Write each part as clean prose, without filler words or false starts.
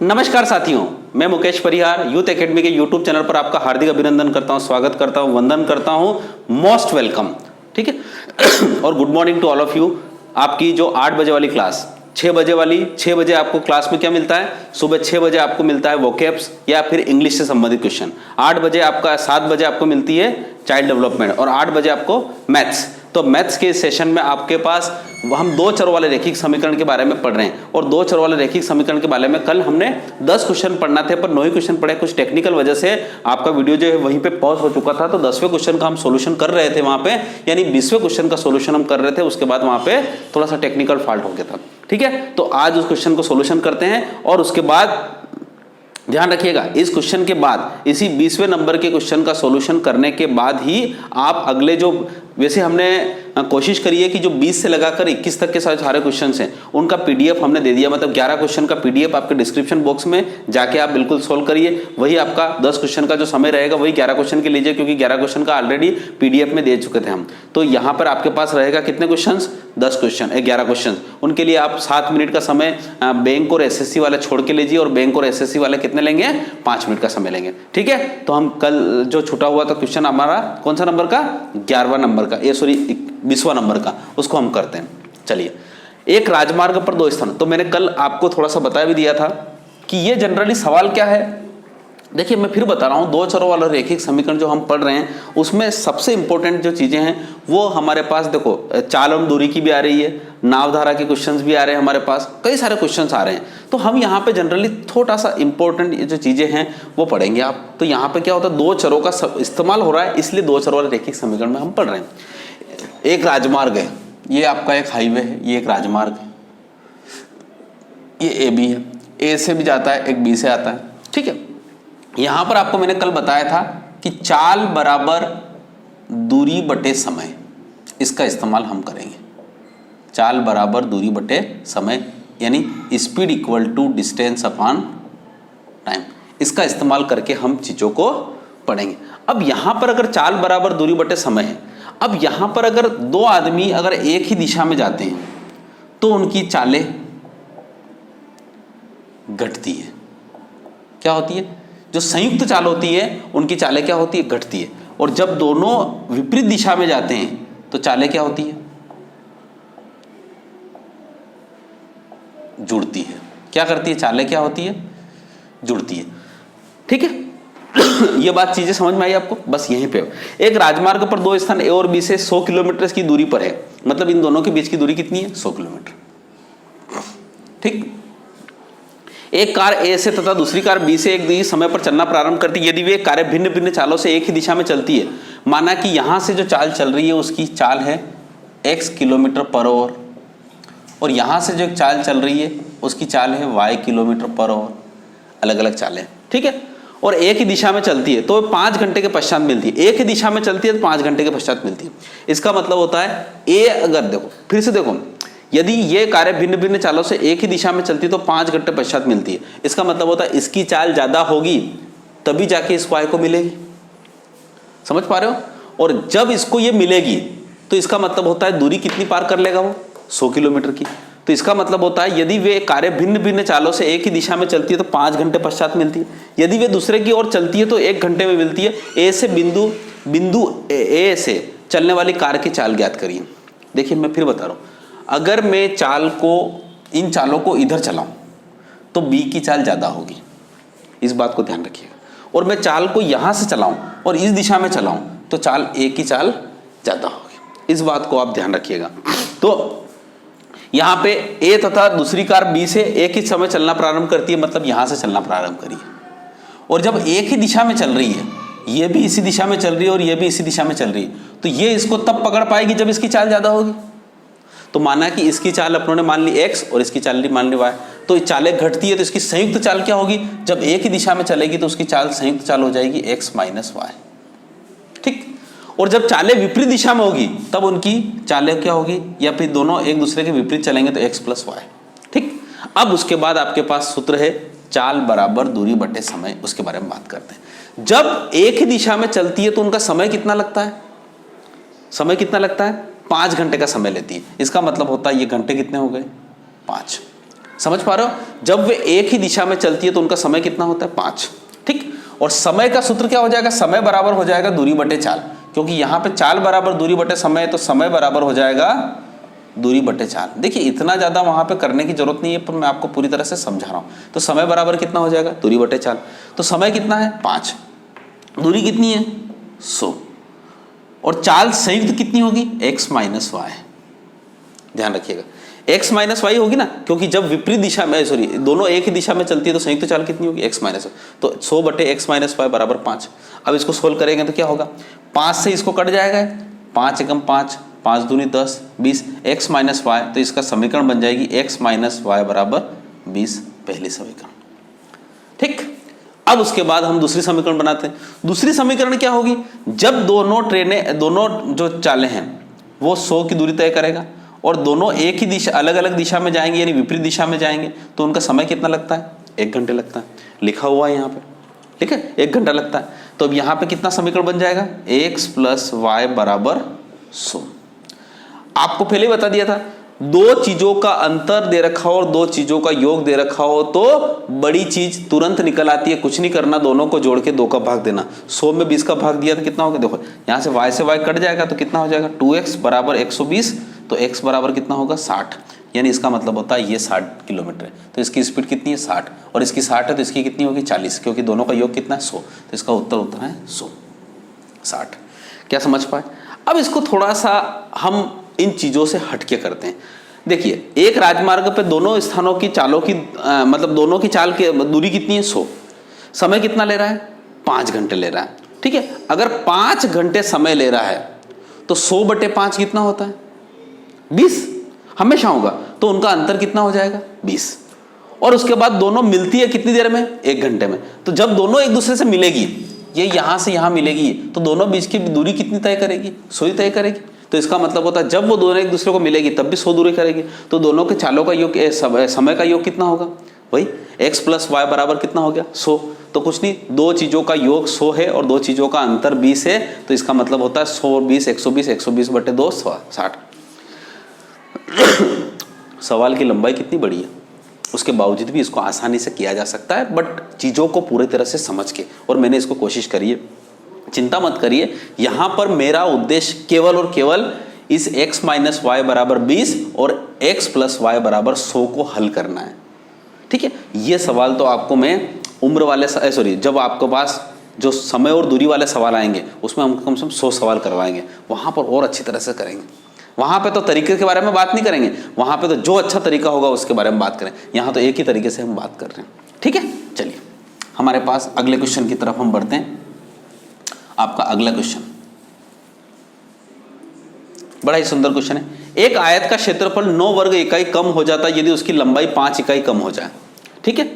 नमस्कार साथियों, मैं मुकेश परिहार यूथ एकेडमी के यूट्यूब चैनल पर आपका हार्दिक अभिनंदन करता हूं, स्वागत करता हूं, वंदन करता हूं, मोस्ट वेलकम। ठीक है और good morning to all of you. आपकी जो 8 बजे वाली क्लास, 6 बजे वाली, 6 बजे आपको क्लास में क्या मिलता है? सुबह 6 बजे आपको मिलता है वोकैब्स या फिर इंग्लिश से संबंधित क्वेश्चन। 8 बजे आपका 7 बजे आपको मिलती है चाइल्ड डेवलपमेंट और 8 बजे आपको मैथ्स। तो मैथ्स के सेशन में आपके पास हम 2 चरों वाले रैखिक समीकरण के बारे में पढ़ रहे हैं और 2 चरों वाले रैखिक समीकरण के बारे में कल हमने 10 क्वेश्चन पढ़ना थे पर 9 ही क्वेश्चन पढ़े। कुछ टेक्निकल वजह से आपका वीडियो जो है वहीं पे पॉज हो चुका था, तो 10वें क्वेश्चन का हम सोल्यूशन कर रहे थे वहां पे, यानी 20वें क्वेश्चन का सोल्यूशन हम कर रहे थे। उसके बाद वहां पे थोड़ा सा टेक्निकल फॉल्ट हो गया था। ठीक है, तो आज उस क्वेश्चन को सोल्यूशन करते हैं और उसके बाद ध्यान रखिएगा, इस क्वेश्चन के बाद, इसी 20वें नंबर के क्वेश्चन का सॉल्यूशन करने के बाद ही आप अगले जो, वैसे हमने कोशिश करी है कि जो 20 से लगाकर 21 तक के सारे क्वेश्चन हैं उनका पीडीएफ हमने दे दिया, मतलब 11 क्वेश्चन का पीडीएफ आपके डिस्क्रिप्शन बॉक्स में जाके आप बिल्कुल सोल्व करिए। वही आपका 10 क्वेश्चन का जो समय रहेगा वही 11 क्वेश्चन के लीजिए, क्योंकि 11 क्वेश्चन का ऑलरेडी पीडीएफ में दे चुके थे हम। तो यहाँ पर आपके पास रहेगा कितने क्वेश्चन? 10 question, 11 question. उनके लिए आप 7 मिनट का समय बैंक और एसएससी वाले छोड़ के लीजिए और बैंक और एसएससी वाले कितने लेंगे? 5 मिनट का समय लेंगे। ठीक है, तो हम कल जो छूटा हुआ था क्वेश्चन हमारा कौन सा नंबर का? 11वां नंबर का, 20वां नंबर का, उसको हम करते हैं। चलिए, एक राजमार्ग पर 2 स्थान। तो मैंने कल आपको थोड़ा सा बता भी दिया था कि ये जनरली सवाल क्या है। देखिए, मैं फिर बता रहा हूं, 2 चरों वाला रैखिक समीकरण जो हम पढ़ रहे हैं उसमें सबसे इंपॉर्टेंट जो चीजें हैं वो हमारे पास, देखो, चाल और दूरी की भी आ रही है, नावधारा के क्वेश्चंस भी आ रहे हैं, हमारे पास कई सारे क्वेश्चंस आ रहे हैं। तो हम यहाँ पे जनरली थोड़ा सा इंपॉर्टेंट जो चीजें हैं वो पढ़ेंगे आप। तो यहाँ पे क्या होता है, 2 चरों का इस्तेमाल हो रहा है, इसलिए 2 चरों वाले रैखिक समीकरण में हम पढ़ रहे हैं। एक राजमार्ग है, ये आपका एक हाईवे है, ये एक राजमार्ग है, ये ए बी है, ए से भी जाता है, एक बी से आता है। ठीक है, यहां पर आपको मैंने कल बताया था कि चाल बराबर दूरी बटे समय, इसका इस्तेमाल हम करेंगे। चाल बराबर दूरी बटे समय यानी speed equal to distance upon time, इसका इस्तेमाल करके हम चीजों को पढ़ेंगे। अब यहां पर अगर चाल बराबर दूरी बटे समय है, अब यहां पर अगर 2 आदमी अगर एक ही दिशा में जाते हैं तो उनकी चालें घटती है। क्या होती है? जो संयुक्त चाल होती है उनकी चालें क्या होती है? घटती है। और जब दोनों विपरीत दिशा में जाते हैं तो चालें क्या होती है? जुड़ती है। क्या करती है? चालें क्या होती है? जुड़ती है। ठीक है, ये बात चीजें समझ में आई आपको? बस यहीं पे एक राजमार्ग पर 2 स्थान ए और बी से 100 किलोमीटर की दूरी पर है, मतलब इन दोनों के बीच की दूरी कितनी है? 100 किलोमीटर। ठीक, एक कार ए से तथा दूसरी कार बी से एक ही समय पर चलना प्रारंभ करती है। यदि वे कारें भिन्न भिन्न चालों से एक ही दिशा में चलती है, माना कि यहां से जो चाल चल रही है उसकी चाल है x किलोमीटर पर आवर और यहां से जो चाल चल रही है उसकी चाल है y किलोमीटर पर आवर, अलग अलग चालें। ठीक है, और एक ही दिशा में चलती है तो 5 घंटे के पश्चात मिलती है। एक ही दिशा में चलती है तो 5 घंटे के पश्चात मिलती है। इसका मतलब होता है ए, अगर देखो फिर से देखो, यदि ये कारें भिन्न भिन्न चालों से एक ही दिशा में चलती है तो 5 घंटे पश्चात मिलती है। इसका मतलब होता है इसकी चाल ज्यादा होगी तभी जाके इस y को मिलेगी। समझ पा रहे हो? और जब इसको ये मिलेगी तो इसका मतलब होता है दूरी कितनी पार कर लेगा वो? 100 किलोमीटर की। तो इसका मतलब होता है यदि वे कारें भिन्न भिन्न चालों से एक ही दिशा में चलती है तो 5 घंटे पश्चात मिलती है। यदि वे दूसरे की ओर चलती है तो 1 घंटे में मिलती है। ए से बिंदु ए से चलने वाली कार की चाल ज्ञात करिए। देखिए, मैं फिर बता रहा हूं, अगर मैं चाल को, इन चालों को इधर चलाऊं तो बी की चाल ज्यादा होगी, इस बात को ध्यान रखिएगा। और मैं चाल को यहां से चलाऊं और इस दिशा में चलाऊं तो चाल ए की चाल ज्यादा होगी, इस बात को आप ध्यान रखिएगा। तो यहां पे ए तथा दूसरी कार बी से एक ही समय चलना प्रारंभ करती है, मतलब यहां से चलना प्रारंभ करिए। और जब एक ही दिशा में चल रही है, ये भी इसी दिशा में चल रही है और ये भी इसी दिशा में चल रही है, तो ये इसको तब पकड़ पाएगी जब इसकी चाल ज्यादा होगी। तो माना कि इसकी चाल अपनों ने मान ली x और इसकी चाल मान ली y, तो चालें घटती है तो इसकी संयुक्त चाल क्या होगी? जब एक ही दिशा में चलेगी तो उसकी चाल संयुक्त चाल हो जाएगी x माइनस y। ठीक, और जब चालें विपरीत दिशा में होगी तब उनकी चालें क्या होगी? या फिर दोनों एक दूसरे के विपरीत चलेंगे तो x प्लस y। ठीक, अब उसके बाद आपके पास सूत्र है चाल बराबर दूरी बटे समय, उसके बारे में बात करते हैं। जब एक ही दिशा में चलती है तो उनका समय कितना लगता है? समय कितना लगता है? 5 घंटे का समय लेती है। इसका मतलब होता है ये घंटे कितने हो गए? 5। समझ पा रहे हो? जब वे एक ही दिशा में चलती है तो उनका समय कितना होता है? 5। ठीक। और समय का सूत्र क्या हो जाएगा? समय बराबर हो जाएगा दूरी बटे चाल, क्योंकि यहां पे चाल बराबर दूरी बटे समय है, तो समय बराबर हो जाएगा दूरी बटे चाल। देखिए इतना ज्यादा वहां पे करने की जरूरत नहीं है, पर मैं आपको पूरी तरह से समझा रहा हूं। तो समय बराबर कितना हो जाएगा? दूरी बटे चाल। तो समय कितना है? 5, दूरी कितनी है? 100, और चाल संयुक्त कितनी होगी? x minus y. ध्यान रखिएगा x माइनस वाई होगी ना, क्योंकि जब विपरीत दिशा में दोनों एक ही दिशा में चलती है तो संयुक्त चाल कितनी होगी? x minus. तो 100 बटे x माइनस वाई बराबर 5। अब इसको सोल्व करेंगे तो क्या होगा? 5 से इसको कट जाएगा, 5 एकम 5, 5 दूनी 10, 20, x माइनस वाई। तो इसका समीकरण बन जाएगी x माइनस वाई बराबर 20, पहली समीकरण। ठीक। अब उसके बाद हम दूसरी समीकरण बनाते हैं। दूसरी समीकरण क्या होगी? जब दोनों जो चालें हैं वो 100 की दूरी तय करेगा और दोनों एक ही दिशा अलग अलग दिशा में जाएंगे, यानी विपरीत दिशा में जाएंगे, तो उनका समय कितना लगता है? 1 घंटे लगता है। लिखा हुआ है यहाँ पे, ठीक है, 1 घंटा लगता है। तो अब यहाँ पे कितना समीकरण बन जाएगा? x प्लस वाई बराबर 100। आपको पहले ही बता दिया था, दो चीजों का अंतर दे रखा हो और दो चीजों का योग दे रखा हो तो बड़ी चीज तुरंत निकल आती है। कुछ नहीं करना, दोनों को जोड़ के 2 का भाग देना। 100 में 20 का भाग दिया तो कितना होगा? देखो यहां से y कट जाएगा तो कितना हो जाएगा? 2x बराबर 120। तो x बराबर कितना होगा? 60। यानी इसका मतलब होता है ये 60 किलोमीटर है। तो इसकी स्पीड कितनी है? 60, और इसकी 60 है तो इसकी कितनी होगी? 40, क्योंकि दोनों का योग कितना है? 100। तो इसका उत्तर होता है 100, 60। क्या समझ पाए? अब इसको थोड़ा सा हम इन चीजों से हटके करते हैं। देखिए एक राजमार्ग पे दोनों स्थानों की चालों की मतलब दोनों की चाल की दूरी कितनी है? 100। समय कितना ले रहा है? 5 घंटे ले रहा है। ठीक है, अगर 5 घंटे समय ले रहा है तो 100 बटे 5 कितना होता है? 20 हमेशा होगा। तो उनका अंतर कितना हो जाएगा? 20। और उसके बाद दोनों मिलती है कितनी देर में? 1 घंटे में। तो जब दोनों एक दूसरे से मिलेगी, ये यहां से यहां मिलेगी, तो दोनों बीच की दूरी कितनी तय करेगी? 100 ही तय करेगी। तो इसका मतलब होता है जब वो दोनों एक दूसरे को मिलेगी तब भी 100 दूरी करेगी। तो दोनों के चालों का योग, समय का योग कितना होगा? वही x प्लस वाई बराबर कितना हो गया? 100। तो कुछ नहीं, दो चीजों का योग 100 है और दो चीजों का अंतर 20 है। तो इसका मतलब होता है 100 और 20, 120, 120 बटे 2, 60। सवाल की लंबाई कितनी बड़ी है, उसके बावजूद भी इसको आसानी से किया जा सकता है, बट चीजों को पूरी तरह से समझ के। और मैंने इसको कोशिश करी है, चिंता मत करिए। यहां पर मेरा उद्देश्य केवल और केवल इस x माइनस वाई बराबर 20 और x प्लस वाई बराबर 100 को हल करना है। ठीक है, ये सवाल तो आपको मैं उम्र वाले जब आपके पास जो समय और दूरी वाले सवाल आएंगे उसमें हम कम से कम 100 सवाल करवाएंगे, वहां पर और अच्छी तरह से करेंगे। वहां पे तो तरीके के बारे में बात नहीं करेंगे, वहां पे तो जो अच्छा तरीका होगा उसके बारे में बात करें। यहां तो एक ही तरीके से हम बात कर रहे हैं। ठीक है, चलिए हमारे पास अगले क्वेश्चन की तरफ हम बढ़ते हैं। आपका अगला क्वेश्चन बड़ा ही सुंदर क्वेश्चन है। एक आयत का क्षेत्रफल 9 वर्ग इकाई कम हो जाता है यदि उसकी लंबाई 5 इकाई कम हो जाए। ठीक है,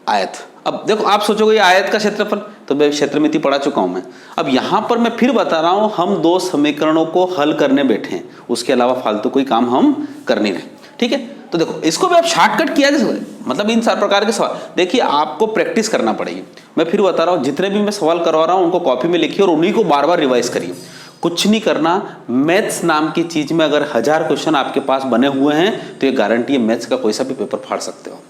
आयत। अब देखो आप सोचोगे ये आयत का क्षेत्रफल, तो मैं क्षेत्रमिति पढ़ा चुका हूं मैं। अब यहां पर मैं फिर बता रहा हूं, हम 2 समीकरणों को हल करने बैठे हैं, उसके अलावा फालतू कोई काम हम कर नहीं रहे। ठीक है, तो देखो इसको भी आप शॉर्टकट किया जा सकता है, मतलब इन सारे प्रकार के सवाल। देखिए आपको प्रैक्टिस करना पड़ेगी। मैं फिर बता रहा हूं, जितने भी मैं सवाल करवा रहा हूं उनको कॉपी में लिखिए और उन्हीं को बार बार रिवाइज करिए। कुछ नहीं करना, मैथ्स नाम की चीज में अगर 1000 क्वेश्चन आपके पास बने हुए हैं तो ये गारंटी है मैथ्स का कोई सा भी पेपर फाड़ सकते हो।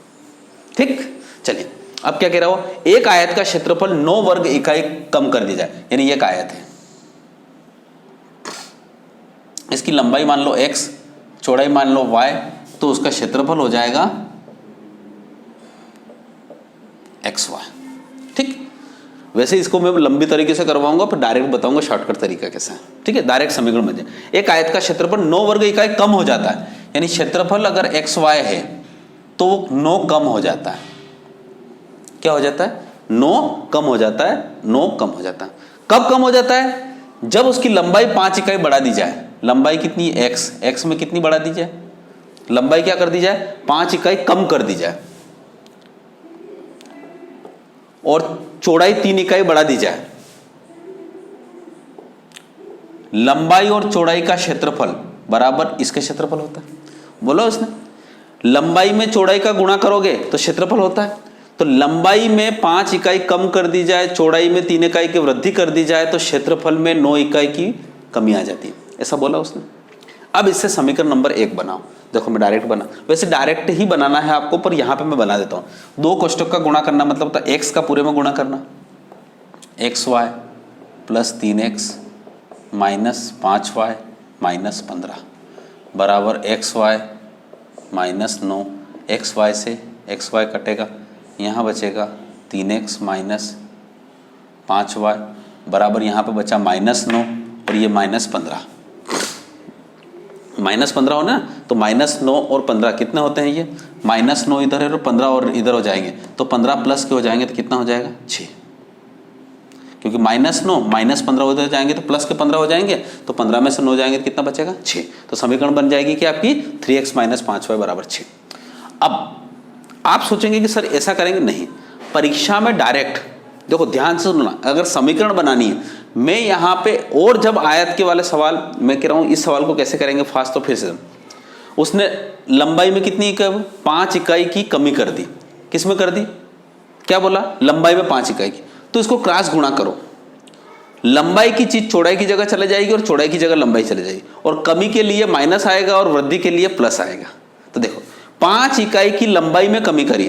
ठीक, चलिए अब क्या कह रहा हो, एक आयत का क्षेत्रफल 9 वर्ग इकाई कम कर दी जाए। यानी एक आयत है, इसकी लंबाई मान लो x, चौड़ाई मान लो y, तो उसका क्षेत्रफल हो जाएगा xy। ठीक, वैसे इसको मैं लंबी तरीके से करवाऊंगा, पर डायरेक्ट बताऊंगा शॉर्टकट तरीका कैसा है। ठीक है, डायरेक्ट समीकरण बन जाए। एक आयत का क्षेत्रफल 9 वर्ग इकाई कम हो जाता है, यानी क्षेत्रफल अगर xy है तो 9 कम हो जाता है। क्या हो जाता है? 9 कम हो जाता है। 9 कम हो जाता है। कब कम हो जाता है? जब उसकी लंबाई 5 इकाई बढ़ा दी जाए। लंबाई कितनी? x में कितनी बढ़ा दी जाए? लंबाई क्या कर दी जाए? 5 इकाई कम कर दी जाए, और चौड़ाई 3 इकाई बढ़ा दी जाए। लंबाई और चौड़ाई का क्षेत्रफल बराबर इसके क्षेत्रफल होता है। बोलो इसने, लंबाई में चौड़ाई का गुणा करोगे तो क्षेत्रफल होता है। तो लंबाई में 5 इकाई कम कर दी जाए, चौड़ाई में 3 इकाई की वृद्धि कर दी जाए, तो क्षेत्रफल में 9 इकाई की कमी आ जाती है। ऐसा बोला उसने। अब इससे समीकरण नंबर 1 बनाओ। देखो मैं डायरेक्ट बना, वैसे डायरेक्ट ही बनाना है आपको, पर यहाँ पे मैं बना देता हूँ। 2 कोष्टक का गुणा करना मतलब होता है x का पूरे में गुणा करना, xy plus 3x minus 5y minus 15 बराबर xy माइनस 9, xy से xy कटेगा, यहाँ बचेगा 3x माइनस 5y बराबर यहाँ पे बचा माइनस 9 और ये माइनस 15, माइनस 15 हो ना, तो माइनस 9 और 15 कितने होते हैं, ये माइनस 9 इधर है और 15 और इधर हो जाएंगे, तो 15 प्लस के हो जाएंगे तो कितना हो जाएगा 6, क्योंकि माइनस 9 माइनस 15 उधर जाएंगे तो प्लस के 15 हो जाएंगे, तो 15 में से 9 जाएंगे तो कितना बचेगा 6। तो समीकरण बन जाएगी कि आपकी 3x माइनस 5y बराबर 6। अब आप सोचेंगे कि सर ऐसा करेंगे, नहीं, परीक्षा में डायरेक्ट देखो ध्यान से सुनना, अगर समीकरण बनानी है, मैं यहाँ पे और जब आयत के वाले सवाल मैं कह रहा हूँ, इस सवाल को कैसे करेंगे फास्ट, तो फिर से उसने लंबाई में कितनी इकाई, 5 इकाई की कमी कर दी, किस में कर दी, क्या बोला, लंबाई में 5 इकाई की, तो इसको क्रॉस गुणा करो, लंबाई की चीज चौड़ाई की जगह चले जाएगी और चौड़ाई की जगह लंबाई चले जाएगी, और कमी के लिए माइनस आएगा और वृद्धि के लिए प्लस आएगा। तो देखो 5 इकाई की लंबाई में कमी करी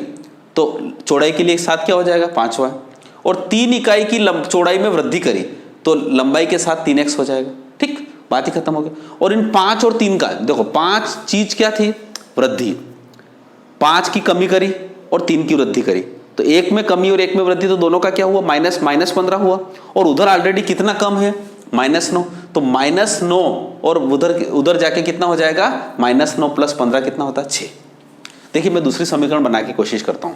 तो चौड़ाई के लिए एक साथ क्या हो जाएगा 5y, और 3 इकाई की चौड़ाई में वृद्धि करी तो लंबाई के साथ 3x हो जाएगा, ठीक, बात ही खत्म हो गई। और इन 5 और 3 का देखो, 5 चीज क्या थी, वृद्धि, 5 की कमी करी और 3 की वृद्धि करी, तो एक में कमी और एक में वृद्धि, तो दोनों का क्या हुआ, माइनस 15 हुआ, और उधर ऑलरेडी कितना कम है -9, तो -9 और उधर जाके कितना हो जाएगा -9 प्लस 15 कितना होता है 6। देखिए मैं दूसरी समीकरण बना के कोशिश करता हूं,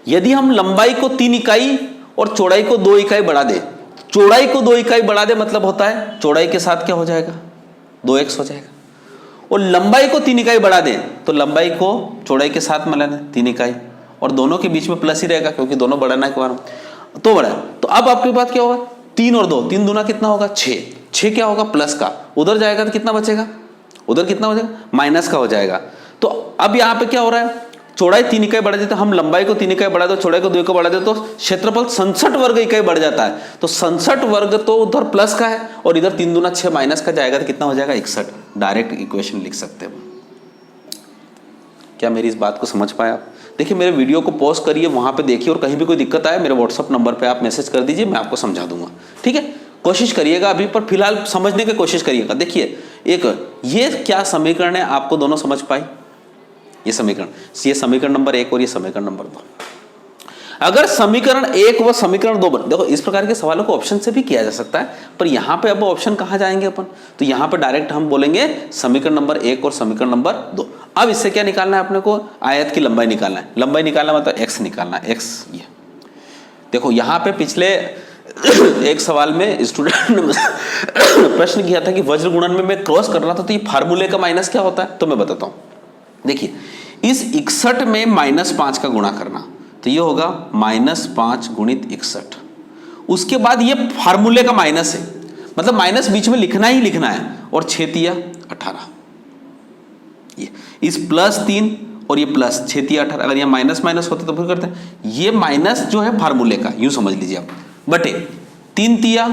यदि हम लंबाई को 3 इकाई और चौड़ाई को 2 इकाई बढ़ा दे, चौड़ाई को 2 इकाई बढ़ा दे मतलब होता है चौड़ाई के साथ क्या हो जाएगा 2x हो जाएगा, और लंबाई को 3 इकाई बढ़ा दे तो लंबाई को चौड़ाई के साथ मिलाना 3 इकाई, और दोनों के बीच में प्लस ही रहेगा क्योंकि दोनों बढ़ाना है, तो बढ़ा। तो अब आपके पास क्या होगा, 3 और 2, 3 दूना कितना होगा 6, 6 क्या होगा प्लस का, उधर जाएगा तो कितना बचेगा, उधर कितना हो जाएगा माइनस का हो जाएगा। तो अब यहाँ पे क्या हो रहा है, चौड़ाई 3 इकाई बढ़ा देते, हम लंबाई को 3 इकाई बढ़ा दो, चौड़ाई को 2 इकाई बढ़ा दे तो क्षेत्रफल 67 वर्ग इकाई बढ़ जाता है, तो 67 वर्ग तो उधर प्लस का है और इधर 3 दूना 6 माइनस का जाएगा तो कितना हो जाएगा 61। डायरेक्ट इक्वेशन लिख सकते हैं। क्या मेरी इस बात को समझ पाए आप? देखिए मेरे वीडियो को पॉज करिए, वहां पे देखिए, और कहीं भी कोई दिक्कत आए मेरे व्हाट्सअप नंबर पे आप मैसेज कर दीजिए, मैं आपको समझा दूंगा, ठीक है। कोशिश करिएगा अभी, पर फिलहाल समझने की कोशिश करिएगा। देखिए एक ये क्या समीकरण है, आपको दोनों समझ पाई, ये समीकरण नंबर 1 और ये समीकरण नंबर 2। अगर समीकरण 1 व समीकरण 2 देखो इस प्रकार के सवालों को ऑप्शन से भी किया जा सकता है, पर यहां पे अब ऑप्शन कहां जाएंगे अपन, तो यहां पे डायरेक्ट हम बोलेंगे समीकरण नंबर 1 और समीकरण नंबर 2। अब इससे क्या निकालना है अपने को, आयत की लंबाई निकालना है, लंबाई निकालना मतलब x निकालना है, x ये देखो यहां पे पिछले एक सवाल में स्टूडेंट ने प्रश्न किया था कि वज्र गुणन में मैं क्रॉस कर रहा था तो ये फार्मूले का माइनस क्या होता है, तो मैं बताता हूं। देखिए इस 61 में -5 का गुणा करना, तो ये होगा -5 गुणित 61, उसके बाद ये फार्मूले का माइनस है, मतलब माइनस बीच में लिखना ही लिखना है, और 6 तिया 18, ये इस +3 और ये प्लस 6 तिया 18, अगर ये माइनस माइनस होते तो फिर करते हैं, ये माइनस जो है फार्मूले का, यूं समझ लीजिए आप, बटे 3 तिया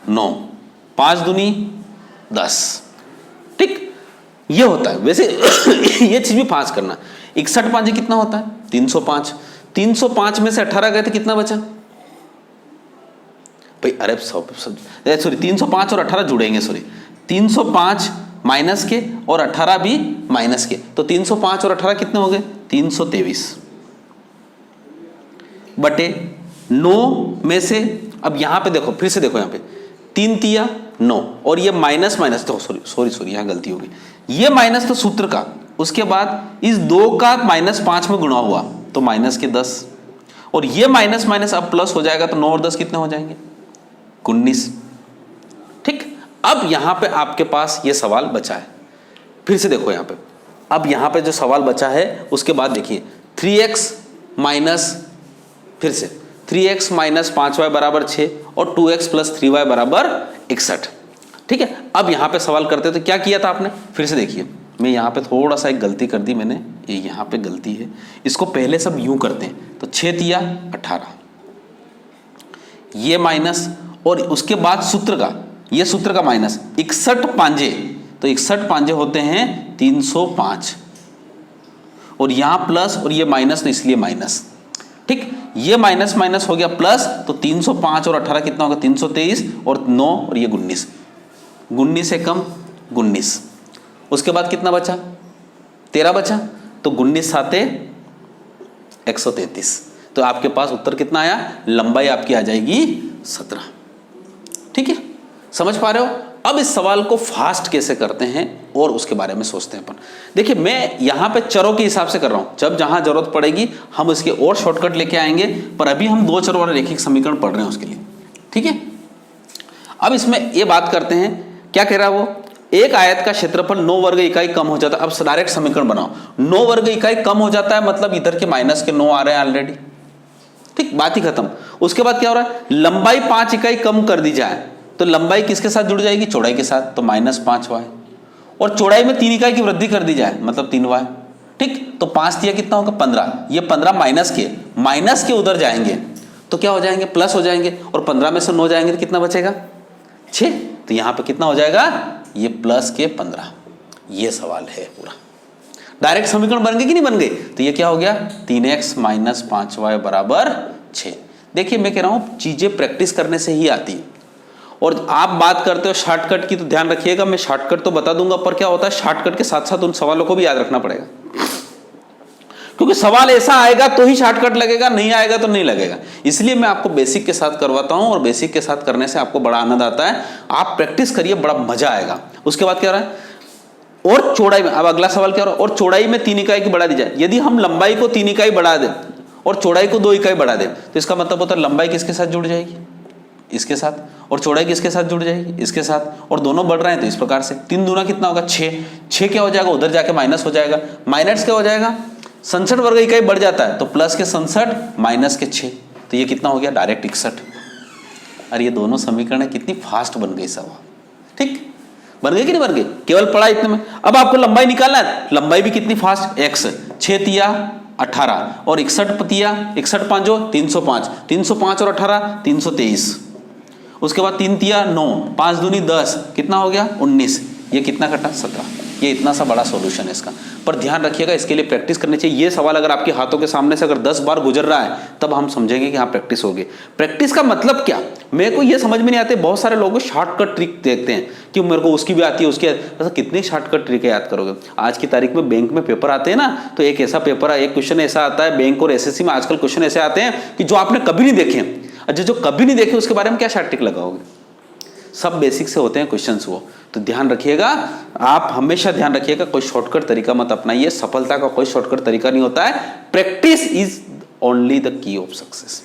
9, 5 दूनी 10, ठीक, ये होता है। वैसे ये चीज भी 5 करना, 61 5 कितना होता है 305, 305 में से 18 गए तो कितना बचा भाई, अरे सॉरी 305 और 18 जुड़ेंगे, सॉरी 305 माइनस के और 18 भी माइनस के, तो 305 और 18 कितने हो गए 323 बटे 9 में से, अब यहां पे देखो फिर से देखो, यहां पे 3 तिया 9 और ये माइनस माइनस, तो सॉरी यहां गलती हो गई, ये माइनस तो सूत्र का, उसके बाद इस 2 का -5 में गुणा हुआ तो माइनस के 10, और ये माइनस माइनस अब प्लस हो जाएगा तो 9 और 10 कितने हो जाएंगे 19, ठीक। अब यहां पे आपके पास ये सवाल बचा है, फिर से देखो यहां पे, अब यहां पे जो सवाल बचा है उसके बाद देखिए 3x माइनस, फिर से 3x माइनस 5y बराबर 6 और 2x प्लस 3y बराबर 61, ठीक है। अब यहां पे सवाल करते तो क्या किया था आपने, फिर से देखिए, मैं यहां पे थोड़ा सा एक गलती कर दी मैंने, ये यहां पे गलती है, इसको पहले सब यूं करते हैं, तो 6 तिया 18, ये माइनस और उसके बाद सूत्र का, ये सूत्र का माइनस 61 पांजे, तो 61 पांजे होते हैं 305, और यहां प्लस और ये माइनस, तो इसलिए माइनस। ठीक, ये माइनस माइनस हो गया प्लस, तो 305 और 18 कितना होगा 323, और 9 और ये 19, 19 से कम 19। उसके बाद कितना बचा 13 बचा, तो 19 साते 133। तो आपके पास उत्तर कितना आया, लंबाई आपकी आ जाएगी 17। ठीक है, समझ पा रहे हो। अब इस सवाल को फास्ट कैसे करते हैं और उसके बारे में सोचते हैं अपन। देखिए मैं यहां पे चरों के हिसाब से कर रहा हूं, जब जहां जरूरत पड़ेगी हम इसके और शॉर्टकट लेके आएंगे, पर अभी हम 2 चरों वाले रेखिक समीकरण पढ़ रहे हैं उसके लिए। ठीक है, अब इसमें ये बात करते हैं, क्या कह रहा है वो, एक आयत का क्षेत्रफल 9 वर्ग इकाई कम हो जाता है। अब डायरेक्ट समीकरण बनाओ, 9 वर्ग इकाई कम हो जाता है, मतलब इधर के माइनस के 9 आ रहे हैं ऑलरेडी। ठीक, बात ही खत्म। उसके बाद क्या हो रहा है, लंबाई 5 इकाई कम कर दी जाए, तो लंबाई किसके साथ जुड़ जाएगी, चौड़ाई के साथ, तो -5y, और चौड़ाई में 3 इकाई की वृद्धि कर दी जाए, मतलब 3y। ठीक, तो 5 दिया कितना होगा 15, ये 15 माइनस के उधर जाएंगे तो क्या हो जाएंगे, प्लस हो जाएंगे, और 15 में से 9 जाएंगे तो कितना बचेगा 6, तो यहां पे कितना हो जाएगा, ये प्लस के 15। ये सवाल है पूरा। डायरेक्ट समीकरण बन गए कि नहीं बन गए, तो ये क्या हो गया 3x - 5y = 6। देखिए मैं कह रहा हूं चीजें प्रैक्टिस करने से ही आती है। और आप बात करते हो शॉर्टकट की, तो ध्यान रखिएगा, मैं शॉर्टकट तो बता दूंगा, पर क्या होता है शॉर्टकट के साथ साथ उन सवालों को भी याद रखना पड़ेगा, क्योंकि सवाल ऐसा आएगा तो ही शॉर्टकट लगेगा, नहीं आएगा तो नहीं लगेगा। इसलिए मैं आपको बेसिक के साथ करवाता हूं, और बेसिक के साथ करने से आपको बड़ा आनंद आता है। आप प्रैक्टिस करिए, बड़ा मजा आएगा। उसके बाद क्या रहा है, और चौड़ाई में, अब अगला सवाल क्या रहा है, और चौड़ाई में 3 इकाई की बढ़ा दी जाए। यदि हम लंबाई को 3 इकाई बढ़ा दें और चौड़ाई को 2 इकाई बढ़ा दें, तो इसका मतलब होता है लंबाई किसके साथ जुड़ जाएगी, इसके साथ, और चौड़ाई किसके साथ जुड़ जाएगी, इसके साथ, और दोनों बढ़ रहे हैं तो इस प्रकार से 3 दूना कितना होगा 6, 6 क्या हो जाएगा, उधर जाके माइनस हो जाएगा, माइनस क्या हो जाएगा 67 वर्ग इकाई बढ़ जाता है, तो प्लस के 67 माइनस के 6, तो ये कितना हो गया डायरेक्ट 61। अरे ये दोनों समीकरण कितनी फास्ट बन गई सब। ठीक, बन गए कि नहीं बन गए, केवल पढ़ा इतने में। अब आपको लंबाई निकालना है, लंबाई भी कितनी फास्ट, x 6 तिया 18, और 61 तिया 61 पांचो 305, 305 और 18 323, उसके बाद 3 तिया 9, 5 दूनी 10, कितना हो गया 19, ये कितना कटा 17। ये इतना सा बड़ा सॉल्यूशन है इसका। पर ध्यान रखिएगा, इसके लिए प्रैक्टिस करनी चाहिए। ये सवाल अगर आपके हाथों के सामने से अगर 10 बार गुजर रहा है, तब हम समझेंगे कि हाँ प्रैक्टिस होगी। प्रैक्टिस का मतलब क्या, मेरे को ये समझ में नहीं आते, बहुत सारे लोग शॉर्टकट ट्रिक देखते हैं कि मेरे को उसकी भी आती है, उसकी ऐसा कितनी शॉर्टकट ट्रिक याद करोगे। आज की तारीख में बैंक में पेपर आते हैं ना, तो एक ऐसा पेपर है, एक क्वेश्चन ऐसा आता है बैंक और एसएससी में आजकल क्वेश्चन ऐसे आते हैं कि जो आपने कभी नहीं देखे। अच्छा, जो कभी नहीं देखे उसके बारे में क्या शॉर्ट ट्रिक लगाओगे, सब बेसिक से होते हैं क्वेश्चंस वो। तो ध्यान रखिएगा, आप हमेशा ध्यान रखिएगा, कोई शॉर्टकट तरीका मत अपनाइए। सफलता का कोई शॉर्टकट तरीका नहीं होता है। Practice is only the key of success.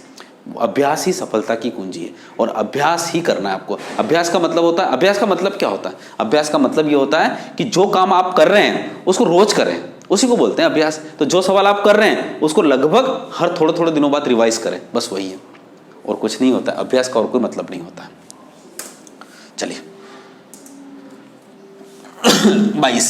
अभ्यास ही सफलता की कुंजी है, और अभ्यास ही करना है आपको। अभ्यास का मतलब होता है, अभ्यास का मतलब क्या होता है, अभ्यास का मतलब ये होता है कि जो काम आप कर रहे हैं उसको रोज करें, उसी को बोलते हैं अभ्यास। तो जो सवाल आप कर रहे हैं उसको लगभग हर थोड़े थोड़े दिनों बाद रिवाइज करें, बस वही है, और कुछ नहीं होता है। अभ्यास का और कोई मतलब नहीं होता है। चलिए 22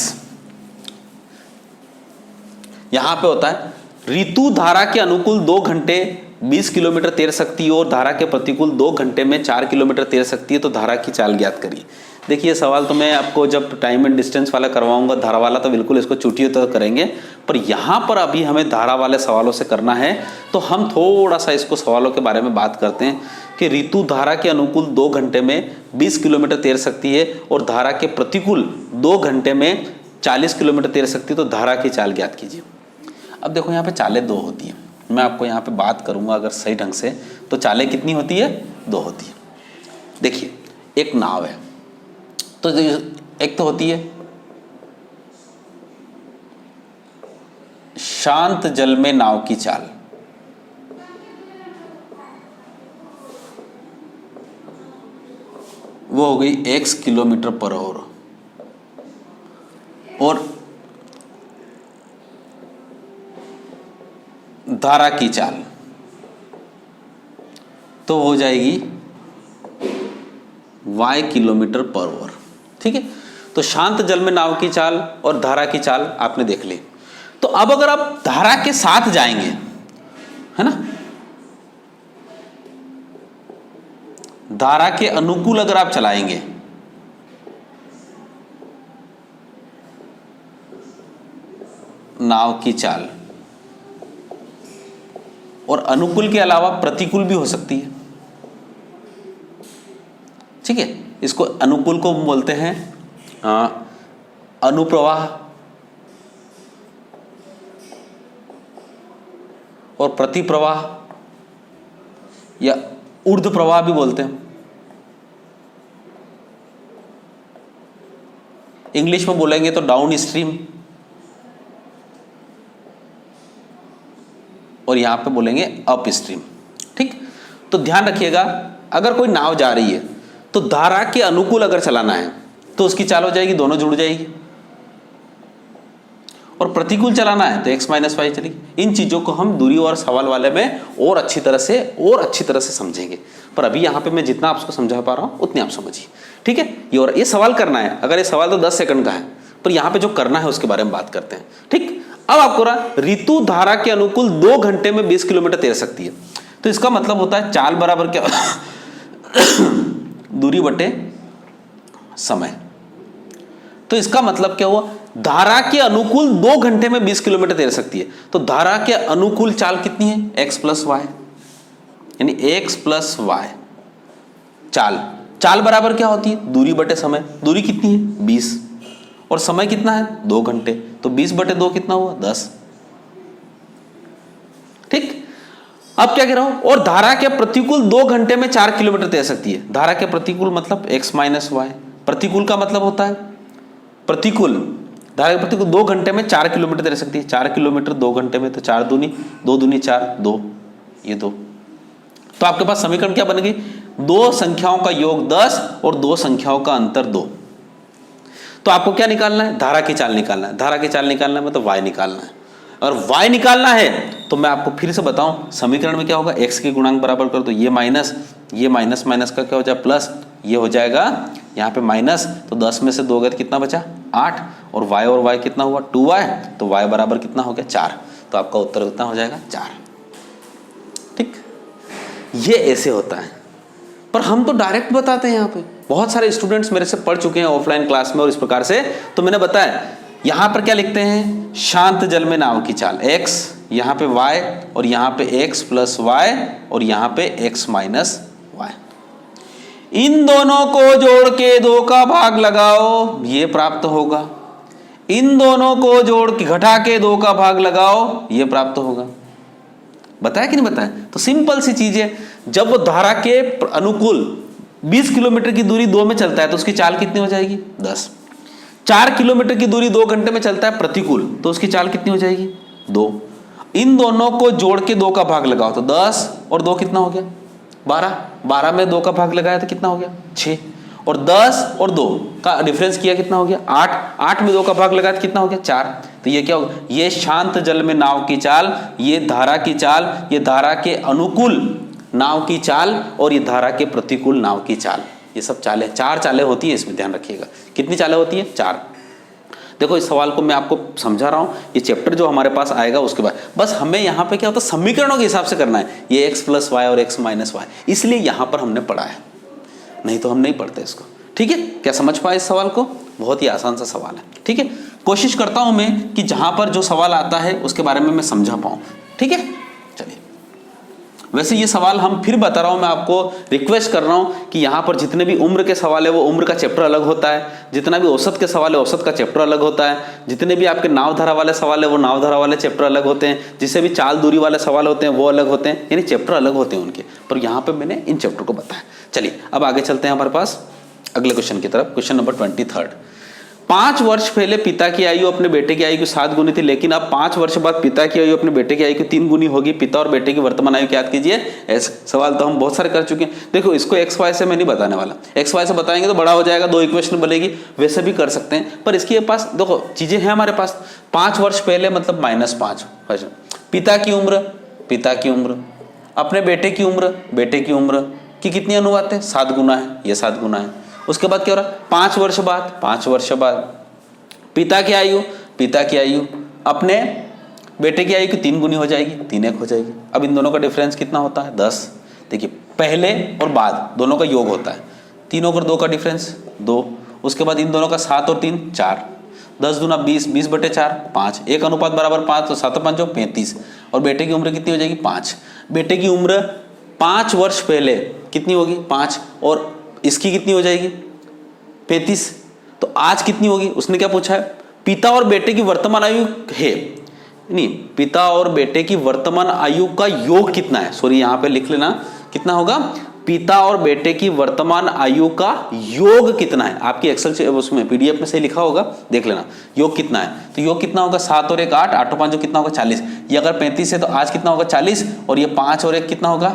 यहां पे होता है, ऋतु धारा के अनुकूल 2 घंटे 20 किलोमीटर तैर सकती है, और धारा के प्रतिकूल 2 घंटे में 4 किलोमीटर तैर सकती है, तो धारा की चाल ज्ञात करिए। देखिए सवाल तो मैं आपको जब टाइम एंड डिस्टेंस वाला करवाऊंगा, धारा वाला तो बिल्कुल इसको चुटियों तक करेंगे, पर यहां पर अभी हमें धारा वाले सवालों से करना है। तो हम थोड़ा सा इसको सवालों के बारे में बात करते हैं कि ऋतु धारा के अनुकूल 2 घंटे में 20 किलोमीटर तैर सकती है, और धारा के प्रतिकूल 2 घंटे में 40 किलोमीटर तैर सकती है, तो धारा की चाल ज्ञात कीजिए। अब देखो यहाँ पे चालें 2 होती हैं, मैं आपको यहाँ पे बात करूँगा अगर सही ढंग से, तो चालें कितनी होती है, 2 होती है। देखिए एक नाव है, तो एक तो होती है शांत जल में नाव की चाल, वो हो गई x किलोमीटर पर आवर, और धारा की चाल तो हो जाएगी y किलोमीटर पर आवर। ठीक है, तो शांत जल में नाव की चाल और धारा की चाल आपने देख ली। तो अब अगर आप धारा के साथ जाएंगे, है ना, धारा के अनुकूल अगर आप चलाएंगे नाव की चाल, और अनुकूल के अलावा प्रतिकूल भी हो सकती है, ठीक है। इसको अनुकूल को बोलते हैं अनुप्रवाह, और प्रतिप्रवाह या ऊर्ध्व प्रवाह भी बोलते हैं। इंग्लिश में बोलेंगे तो डाउन स्ट्रीम, और यहां पे बोलेंगे अप स्ट्रीम, ठीक। तो ध्यान रखिएगा, अगर कोई नाव जा रही है तो धारा के अनुकूल अगर चलाना है तो उसकी चाल हो जाएगी, दोनों जुड़ जाएगी, और प्रतिकूल चलाना है तो x माइनस वाई चलेगी। इन चीजों को हम दूरी और सवाल वाले में और अच्छी तरह से समझेंगे, पर अभी यहां पे मैं जितना आपको समझा पा रहा हूं उतनी आप समझिए, ठीक है। ये सवाल करना है, अगर ये सवाल तो 10 सेकंड का है, पर यहां पे जो करना है उसके बारे में बात करते हैं, ठीक। अब आपको रहा, ऋतु धारा के अनुकूल 2 घंटे में 20 किलोमीटर तैर सकती है, तो इसका मतलब होता है चाल बराबर क्या दूरी बटे समय। तो इसका मतलब क्या हुआ, धारा के अनुकूल 2 घंटे में 20 किलोमीटर तैर सकती है, तो धारा के अनुकूल चाल कितनी है, x प्लस वाई, यानी x प्लस वाई चाल बराबर क्या होती है, दूरी बटे समय। दूरी कितनी है 20, और समय कितना है 2 घंटे, तो 20 बटे 2 कितना हुआ 10, ठीक। अब क्या कह रहा हूं, और धारा के प्रतिकूल 2 घंटे में 4 किलोमीटर तैर सकती है। धारा के प्रतिकूल मतलब x माइनस वाई, प्रतिकूल का मतलब होता है प्रतिकूल, धारा के प्रतिकूल 2 घंटे में 4 किलोमीटर तैर सकती है। 4 किलोमीटर 2 घंटे में, तो 4 दूनी 2 दूनी 4, 2 ये 2, तो आपके पास समीकरण क्या बन गई, 2 संख्याओं का योग 10 और 2 संख्याओं का अंतर 2। तो आपको क्या निकालना है, धारा की चाल निकालना है। धारा की चाल निकालना है मतलब y निकालना है, और y निकालना है तो मैं आपको फिर से बताऊं, समीकरण में क्या होगा, x के गुणांक बराबर कर दो, ये माइनस माइनस का क्या हो जाए प्लस, ये हो जाएगा यहाँ पे माइनस, तो 10 में से 2 गए कितना बचा 8, और y कितना हुआ 2y, तो y बराबर कितना हो गया 4, तो आपका उत्तर कितना हो जाएगा 4, ठीक। ये ऐसे होता है, पर हम तो डायरेक्ट बताते हैं। यहाँ पे बहुत सारे स्टूडेंट्स मेरे से पढ़ चुके हैं ऑफलाइन क्लास में और इस प्रकार से, तो मैंने बताया यहाँ पर क्या लिखते हैं, शांत जल में नाव की चाल x, यहाँ पे y, और यहाँ पे x प्लस वाई, और यहाँ पे x माइनस वाई। इन दोनों को जोड़ के 2 का भाग लगाओ, ये प्राप्त होगा। इन दोनों को जोड़ के घटा के 2 का भाग लगाओ, ये प्राप्त होगा। बताया कि नहीं बताया? तो सिंपल सी चीज है, जब वो धारा के अनुकूल 20 किलोमीटर की दूरी 2 में चलता है तो उसकी चाल कितनी हो जाएगी 10। 4 किलोमीटर की दूरी 2 घंटे में चलता है प्रतिकूल, तो उसकी चाल कितनी हो जाएगी 2। इन दोनों को जोड़ के 2 का भाग लगाओ, तो 10 और 2 कितना हो गया 12। 12 में 2 का भाग लगाया तो कितना हो गया 6, और 10 और 2 का डिफरेंस किया कितना हो गया 8। 8 में 2 का भाग लगाया तो कितना हो गया 4। तो ये क्या होगा, ये शांत जल में नाव की चाल, ये धारा की चाल, ये धारा के अनुकूल नाव की चाल, और ये धारा के प्रतिकूल नाव की चाल। ये सब चालें, 4 चालें होती है, इसमें ध्यान रखिएगा। कितनी चालें होती है 4। देखो इस सवाल को मैं आपको समझा रहा हूं, ये चैप्टर जो हमारे पास आएगा उसके बाद बस हमें यहाँ पे क्या होता है समीकरणों के हिसाब से करना है, ये x प्लस वाई और x माइनस वाई, इसलिए यहाँ पर हमने पढ़ा है, नहीं तो हम नहीं पढ़ते इसको। ठीक है, क्या समझ पाए इस सवाल को? बहुत ही आसान सा सवाल है। ठीक है, कोशिश करता हूं मैं कि जहां पर जो सवाल आता है उसके बारे में मैं समझा पाऊं। ठीक है, चलिए। वैसे ये सवाल हम फिर बता रहा हूं, मैं आपको रिक्वेस्ट कर रहा हूं कि यहाँ पर जितने भी उम्र के सवाल है वो उम्र का चैप्टर अलग होता है, जितना भी औसत के सवाल है औसत का चैप्टर अलग होता है, जितने भी आपके नाव धारा वाले सवाल है वो नाव धारा वाले चैप्टर अलग होते हैं, जिससे भी चाल दूरी वाले सवाल होते हैं वो अलग होते हैं, यानी चैप्टर अलग होते हैं उनके, पर यहाँ पर मैंने इन चैप्टर को बताया। चलिए अब आगे चलते हैं हमारे पास अगले क्वेश्चन की तरफ। Question number 23। 5 वर्ष पहले पिता की आयु अपने बेटे की आयु की 7 गुनी थी, लेकिन अब 5 वर्ष बाद पिता की आयु अपने बेटे की आयु की 3 गुनी होगी। पिता और बेटे की वर्तमान आयु याद कीजिए। ऐसे सवाल तो हम बहुत सारे कर चुके हैं। देखो इसको एक्स वाई से मैं नहीं बताने वाला, एक्स वाई से बताएंगे तो बड़ा हो जाएगा, 2 इक्वेशन बनेगी, वैसे भी कर सकते हैं, पर इसके पास देखो चीजें हैं हमारे पास। 5 वर्ष पहले मतलब -5। पिता की उम्र अपने बेटे की उम्र की कितनी अनुपात है 7 गुना है, ये 7 गुना है। उसके बाद क्या हो रहा है 5 वर्ष बाद पिता की आयु अपने बेटे की आयु की 3 गुनी हो जाएगी, 3 1 हो जाएगी। अब इन दोनों का डिफरेंस कितना होता है 10। देखिए पहले और बाद दोनों का योग होता है। 3 और 2 का डिफरेंस 2, उसके बाद इन दोनों का 7 और 3 4, 10 दूना 20, 20/4 5, 1 अनुपात बराबर 5, तो 7 और 5 35। और बेटे की उम्र कितनी हो जाएगी 5। बेटे की उम्र 5 वर्ष पहले कितनी होगी 5, और इसकी कितनी हो जाएगी 35। तो आज कितनी होगी, उसने क्या पूछा है, पिता और बेटे की वर्तमान आयु है, नहीं, पिता और बेटे की वर्तमान आयु का योग कितना है, सॉरी यहां पे लिख लेना कितना होगा, पिता और बेटे की वर्तमान आयु का योग कितना है। आपकी एक्सेल उसमें पीडीएफ में से लिखा होगा, देख लेना योग कितना है। तो योग कितना होगा 7 और 1 8, 8 और 5 जो कितना होगा 40। ये अगर 35 है तो आज कितना होगा 40, और ये 5 और 1 कितना होगा,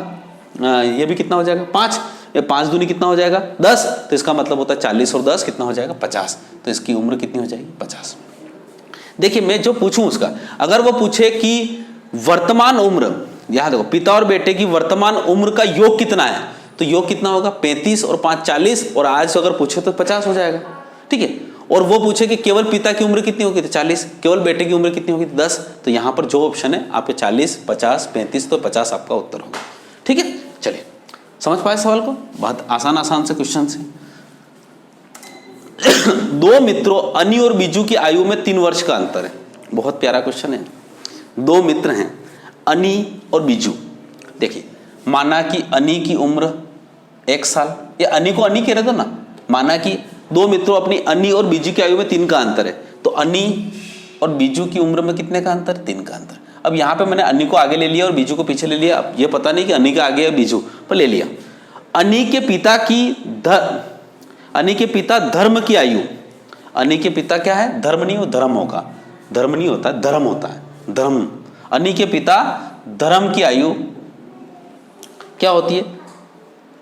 ये भी कितना हो जाएगा 5, ये 5 दूनी कितना हो जाएगा 10, तो इसका मतलब होता है 40 और 10 कितना हो जाएगा 50। तो इसकी उम्र कितनी हो जाएगी 50। देखिए मैं जो पूछूं उसका, अगर वो पूछे कि वर्तमान उम्र, यहां देखो पिता और बेटे की वर्तमान उम्र का योग कितना है, तो योग कितना होगा 35 और 5 40, और आज अगर पूछे तो 50 हो जाएगा, ठीक है। और वो पूछे कि केवल पिता की उम्र कितनी होगी तो 40, केवल बेटे की उम्र कितनी होगी तो 10, तो यहां पर जो ऑप्शन है आपके 40 50 35, तो 50 आपका उत्तर होगा, ठीक है। चलिए समझ पाए सवाल को, बहुत आसान से क्वेश्चन है। दो मित्रों अनी और बीजू की आयु में 3 वर्ष का अंतर है, बहुत प्यारा क्वेश्चन है। 2 मित्र हैं अनी और बीजू, देखिए माना कि अनी की उम्र 1 साल, ये अनी को अनी कह रहे थे ना, माना कि 2 मित्रों अपनी अनी और बीजू की आयु में 3 का अंतर है, तो अनी और बीजू की उम्र में कितने का अंतर, 3 का अंतर। अब यहाँ पे मैंने अनी को आगे ले लिया और बीजू को पीछे ले लिया, अब ये पता नहीं कि अनी का आगे है बीजू पर ले लिया। अनी के पिता धर्म की आयु, अनी के पिता क्या है, धर्म नहीं हो धर्म होगा, धर्म नहीं होता धर्म होता है, धर्म। अनी के पिता धर्म की आयु क्या होती है,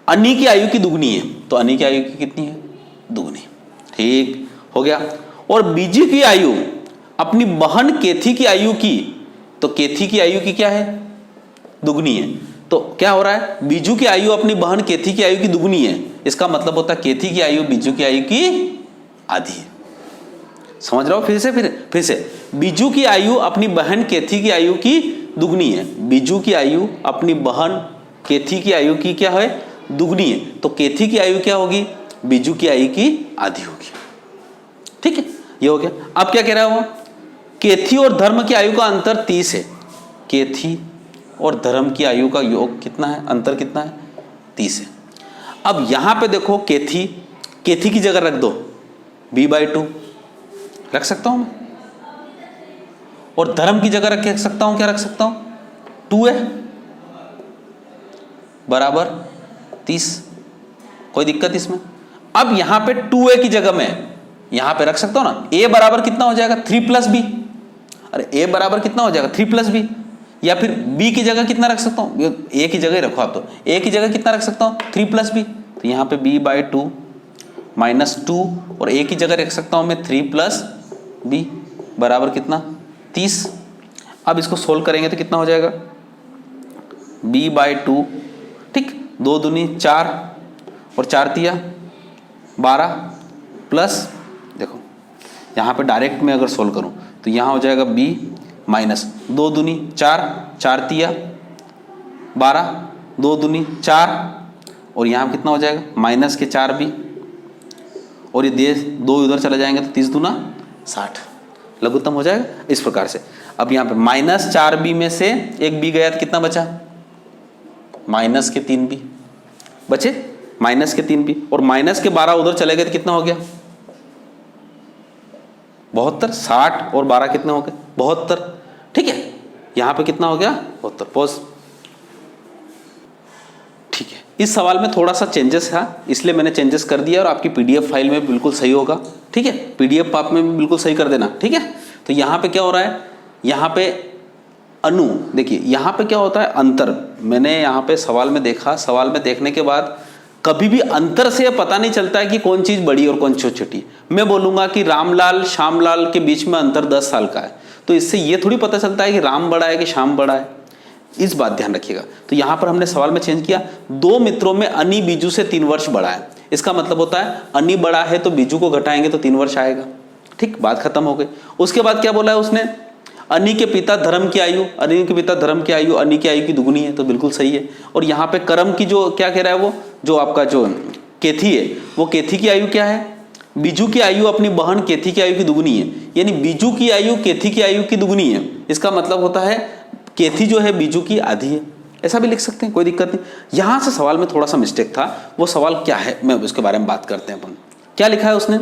अनी की आयु की दुगनी है, तो अनी की आयु की कितनी है दुगनी, ठीक हो गया। और बीजू की आयु अपनी बहन केथी की आयु की, तो केथी की आयु की क्या है दुगनी है, तो क्या हो रहा है बीजू की आयु अपनी बहन केथी की आयु की दुगनी है, इसका मतलब होता है केथी की आयु बीजू की आयु की आधी है। समझ रहे हो, फिर से बीजू की आयु अपनी बहन केथी की आयु की दुगनी है, बीजू की आयु अपनी बहन केथी की आयु की क्या है दुगनी है, तो केथी की आयु क्या होगी बीजू की आयु की आधी होगी, ठीक है। ये हो गया। अब क्या कह रहा है वो, केथी और धर्म की आयु का अंतर 30 है, केथी और धर्म की आयु का योग कितना है, अंतर कितना है 30 है। अब यहां पे देखो केथी की जगह रख दो b/2 रख सकता हूं मैं, और धर्म की जगह रख सकता हूं, क्या रख सकता हूं 2 है बराबर 30, कोई दिक्कत इसमें। अब यहां पे 2a की जगह में यहां पे रख सकता हूं ना, a बराबर कितना हो जाएगा 3 + b, अरे a बराबर कितना हो जाएगा 3 + b, या फिर b की जगह कितना रख सकता हूं, a की जगह रखो आप, तो a की जगह कितना रख सकता हूं 3 + b, तो यहां पे b/2 -2, और a की जगह रख सकता हूं मैं 3 + b बराबर कितना 30। अब इसको सोल्व करेंगे तो कितना हो जाएगा b/2, ठीक, 2 दूनी 4 और 4 तिया 12, प्लस देखो यहाँ पे डायरेक्ट में अगर सोल्व करूँ तो यहाँ हो जाएगा b माइनस 2 दूनी 4, 4 तिया 12, 2 दूनी 4, और यहाँ कितना हो जाएगा माइनस के 4b, और ये 2 उधर चले जाएंगे तो 30 दूना 60, लघुत्तम हो जाएगा इस प्रकार से। अब यहाँ पे -4b में से एक b गया तो कितना बचा -3b बचे, -3b, और -12 उधर चले गए तो कितना हो गया 72, 60 और 12 कितने हो गए 72, ठीक है। यहां पे कितना हो गया 72, पॉज, ठीक है। इस सवाल में थोड़ा सा चेंजेस था, इसलिए मैंने चेंजेस कर दिया, और आपकी पीडीएफ फाइल में बिल्कुल सही होगा, ठीक है, पीडीएफ आप में बिल्कुल सही कर देना, ठीक है। तो यहां पे क्या हो रहा है, यहां पे अनु, देखिए यहां पे क्या होता है अंतर, मैंने यहां पे सवाल में देखा, सवाल में देखने के बाद कभी भी अंतर से पता नहीं चलता है कि कौन चीज बड़ी और कौन छोटी। मैं बोलूंगा कि रामलाल श्यामलाल के बीच में अंतर 10 साल का है, तो इससे ये थोड़ी पता चलता है कि राम बड़ा है कि श्याम बड़ा है, इस बात ध्यान रखिएगा। तो यहां पर हमने सवाल में चेंज किया, 2 मित्रों में अनी बीजू से 3 वर्ष बड़ा है, इसका मतलब होता है अनी बड़ा है तो बीजू को घटाएंगे तो 3 वर्ष आएगा, ठीक, बात खत्म हो गई। उसके बाद क्या बोला है उसने, अनि के पिता धर्म की आयु, अनि के पिता धर्म की आयु अनि की आयु की दुगुनी है, तो बिल्कुल सही है। और यहाँ पे कर्म की जो क्या कह रहा है, वो जो आपका जो केथी है, वो केथी की आयु क्या है, बीजू की आयु अपनी बहन केथी की आयु की दुगुनी है, यानी बीजू की आयु केथी की आयु की दुगुनी है। इसका मतलब होता है केथी जो है बीजू की आधी है, ऐसा भी लिख सकते हैं, कोई दिक्कत नहीं। यहां से सवाल में थोड़ा सा मिस्टेक था, वो सवाल क्या है मैं उसके बारे में बात करते हैं अपन। क्या लिखा है उसने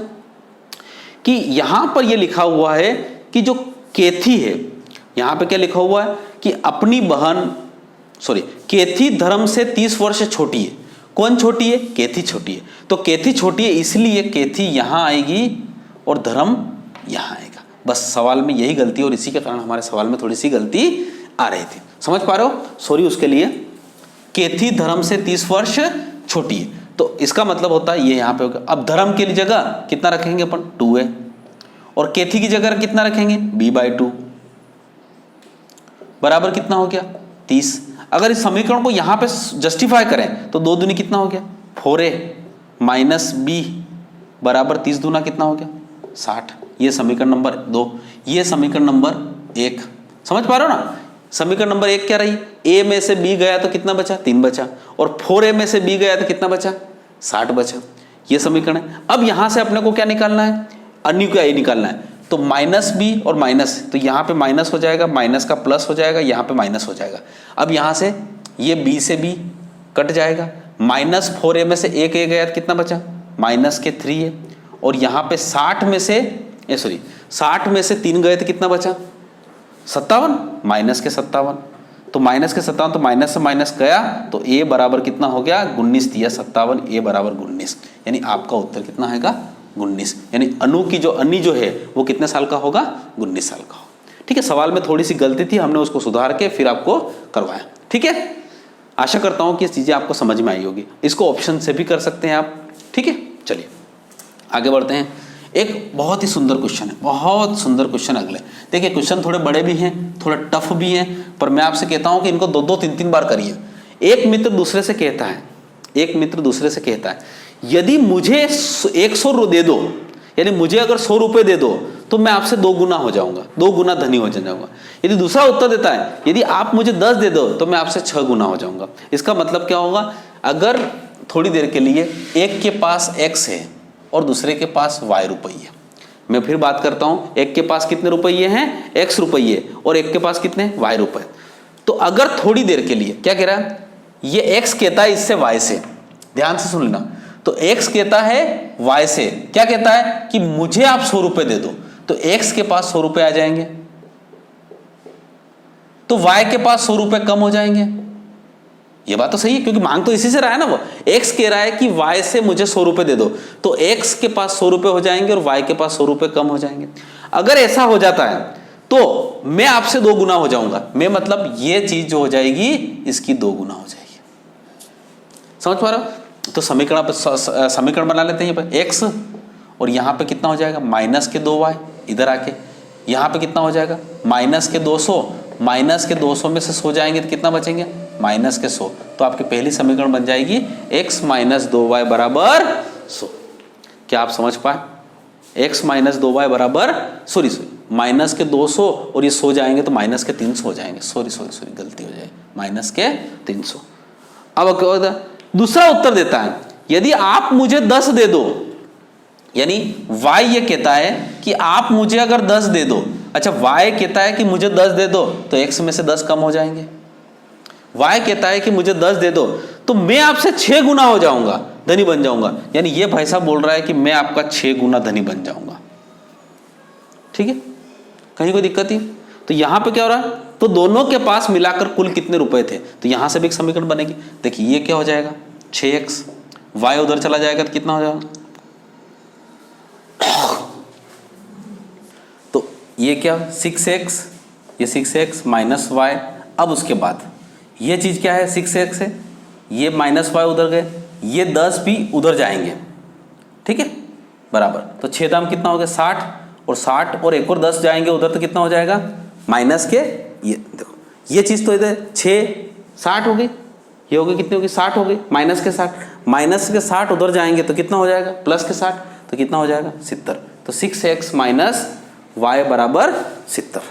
कि यहां पर ये लिखा हुआ है कि जो केथी है, यहां पे क्या लिखा हुआ है कि अपनी बहन केथी धर्म से 30 वर्ष छोटी है। कौन छोटी है? केथी छोटी है। तो केथी छोटी है इसलिए केथी यहां आएगी और धर्म यहां आएगा। बस सवाल में यही गलती, और इसी के कारण हमारे सवाल में थोड़ी सी गलती आ रही थी, समझ पा रहे हो? सॉरी उसके लिए। केथी धर्म से 30 वर्ष छोटी है, तो इसका मतलब होता है ये यहां पे होगा। अब धर्म के लिए जगह कितना रखेंगे अपन? 2 है, और केथी की जगह कितना रखेंगे? b/2 बराबर कितना हो गया? 30। अगर इस समीकरण को यहां पे जस्टिफाई करें तो 2 दूनी कितना हो गया? 4a माइनस b बराबर 30 दूना कितना हो गया? 60। ये समीकरण नंबर 2, ये समीकरण नंबर 1। समझ पा रहे हो ना? समीकरण नंबर 1 क्या रही? a में से b गया तो कितना बचा? 3 बचा, और 4a में से b गया तो कितना बचा? 60 बचा। ये समीकरण है। अब यहां से अपने को क्या निकालना है? अन्य का a निकालना है। तो माइनस बी और माइनस, तो यहाँ पे माइनस हो जाएगा, माइनस का प्लस हो जाएगा, यहाँ पे माइनस हो जाएगा। अब यहाँ से ये b से b कट जाएगा, माइनस 4a में से एक a गया तो कितना बचा? माइनस के 3 है, और यहाँ पे 60 में से 3 गए तो कितना बचा? 57, माइनस के 57। तो माइनस के 57, तो माइनस से माइनस गया तो a बराबर कितना हो गया? 19 दिया, 57 a बराबर 19, यानी आपका उत्तर कितना आएगा? 19। यानी अनु की जो अन्नी जो है वो कितने साल का होगा? 19 साल का होगा। ठीक है, सवाल में थोड़ी सी गलती थी, हमने उसको सुधार के फिर आपको करवाया। ठीक है, आशा करता हूं कि ये चीजें आपको समझ में आई होगी। इसको ऑप्शन से भी कर सकते हैं आप। ठीक है, चलिए आगे बढ़ते हैं। एक बहुत ही सुंदर क्वेश्चन है, बहुत सुंदर क्वेश्चन अगले। देखिए क्वेश्चन थोड़े बड़े भी हैं, थोड़े टफ भी हैं, पर मैं आपसे कहता हूं कि इनको 2-2, 3-3 बार करिए। एक मित्र दूसरे से कहता है यदि मुझे 100 दे दो, यानी मुझे अगर 100 रुपए दे दो तो मैं आपसे 2 गुना हो जाऊंगा, 2 गुना धनी हो जाऊंगा। यदि दूसरा उत्तर देता है यदि आप मुझे 10 दे दो तो मैं आपसे 6 गुना हो जाऊंगा। इसका मतलब क्या होगा? अगर थोड़ी देर के लिए एक के पास x है और दूसरे के पास y रुपये, मैं फिर बात करता हूं, एक के पास कितने रुपये हैं? x रुपये, और एक के पास कितने? y रुपये। तो अगर थोड़ी देर के लिए क्या कह रहा है? ये x कहता है इससे y से, ध्यान से सुन लेना। तो x कहता है y से, क्या कहता है कि मुझे आप 100 रुपए दे दो, तो x के पास 100 रुपए आ जाएंगे, तो y के पास 100 रुपए कम हो जाएंगे। ये बात तो सही है, क्योंकि मांग तो इसी से रहा है ना। वो x कह रहा है कि y से मुझे 100 रुपए दे दो, तो x के पास 100 रुपए हो जाएंगे और y के पास 100 रुपए कम हो जाएंगे। अगर ऐसा हो जाता है तो मैं आपसे 2 गुना हो जाऊंगा। मैं मतलब ये चीज जो हो जाएगी इसकी 2 गुना हो जाएगी। समझ पा रहे हो? तो समीकरण बना लेते हैं। यहाँ पे x, और यहाँ पे कितना हो जाएगा? माइनस के 2y, इधर आके यहाँ पे कितना हो जाएगा? माइनस के 200, माइनस के 200 में से 100 जाएंगे तो कितना बचेंगे? माइनस के 100। तो आपकी पहली समीकरण बन जाएगी x माइनस 2y बराबर 100। क्या आप समझ पाए? x माइनस 2y बराबर माइनस के 200, और ये 100 जाएंगे तो माइनस के 300 हो जाएंगे। सॉरी गलती हो जाएगी, माइनस के 300। अब क्या होता है? दूसरा उत्तर देता है यदि आप मुझे 10 दे दो, यानी y ये कहता है कि आप मुझे अगर 10 दे दो। अच्छा, y कहता है कि मुझे 10 दे दो तो x में से 10 कम हो जाएंगे। y कहता है कि मुझे 10 दे दो तो मैं आपसे 6 गुना हो जाऊंगा, धनी बन जाऊंगा। यानी ये भाई साहब बोल रहा है कि मैं आपका 6 गुना धनी बन जाऊंगा। ठीक है, कहीं कोई दिक्कत ही? तो यहां पे क्या हो रहा है? तो दोनों के पास मिलाकर कुल कितने रुपए थे, तो यहां से भी एक समीकरण बनेगी। देखिए ये क्या हो जाएगा? 6x, y उधर चला जाएगा तो कितना हो जाएगा? तो ये क्या? 6x, ये 6x माइनस y। अब उसके बाद ये चीज क्या है? 6x है, ये माइनस y उधर गए, ये 10 भी उधर जाएंगे। ठीक है, बराबर। तो 6 दाम कितना हो गया? 60, और 60 और एक और 10 जाएंगे उधर तो कितना हो जाएगा? माइनस के, ये देखो ये चीज तो इधर 6 60 हो गई, ये हो गई कितनी होगी? 60 हो गई, माइनस के 60, माइनस के 60 उधर जाएंगे तो कितना हो जाएगा? प्लस के 60, तो कितना हो जाएगा? 70। तो 6x माइनस y बराबर 70।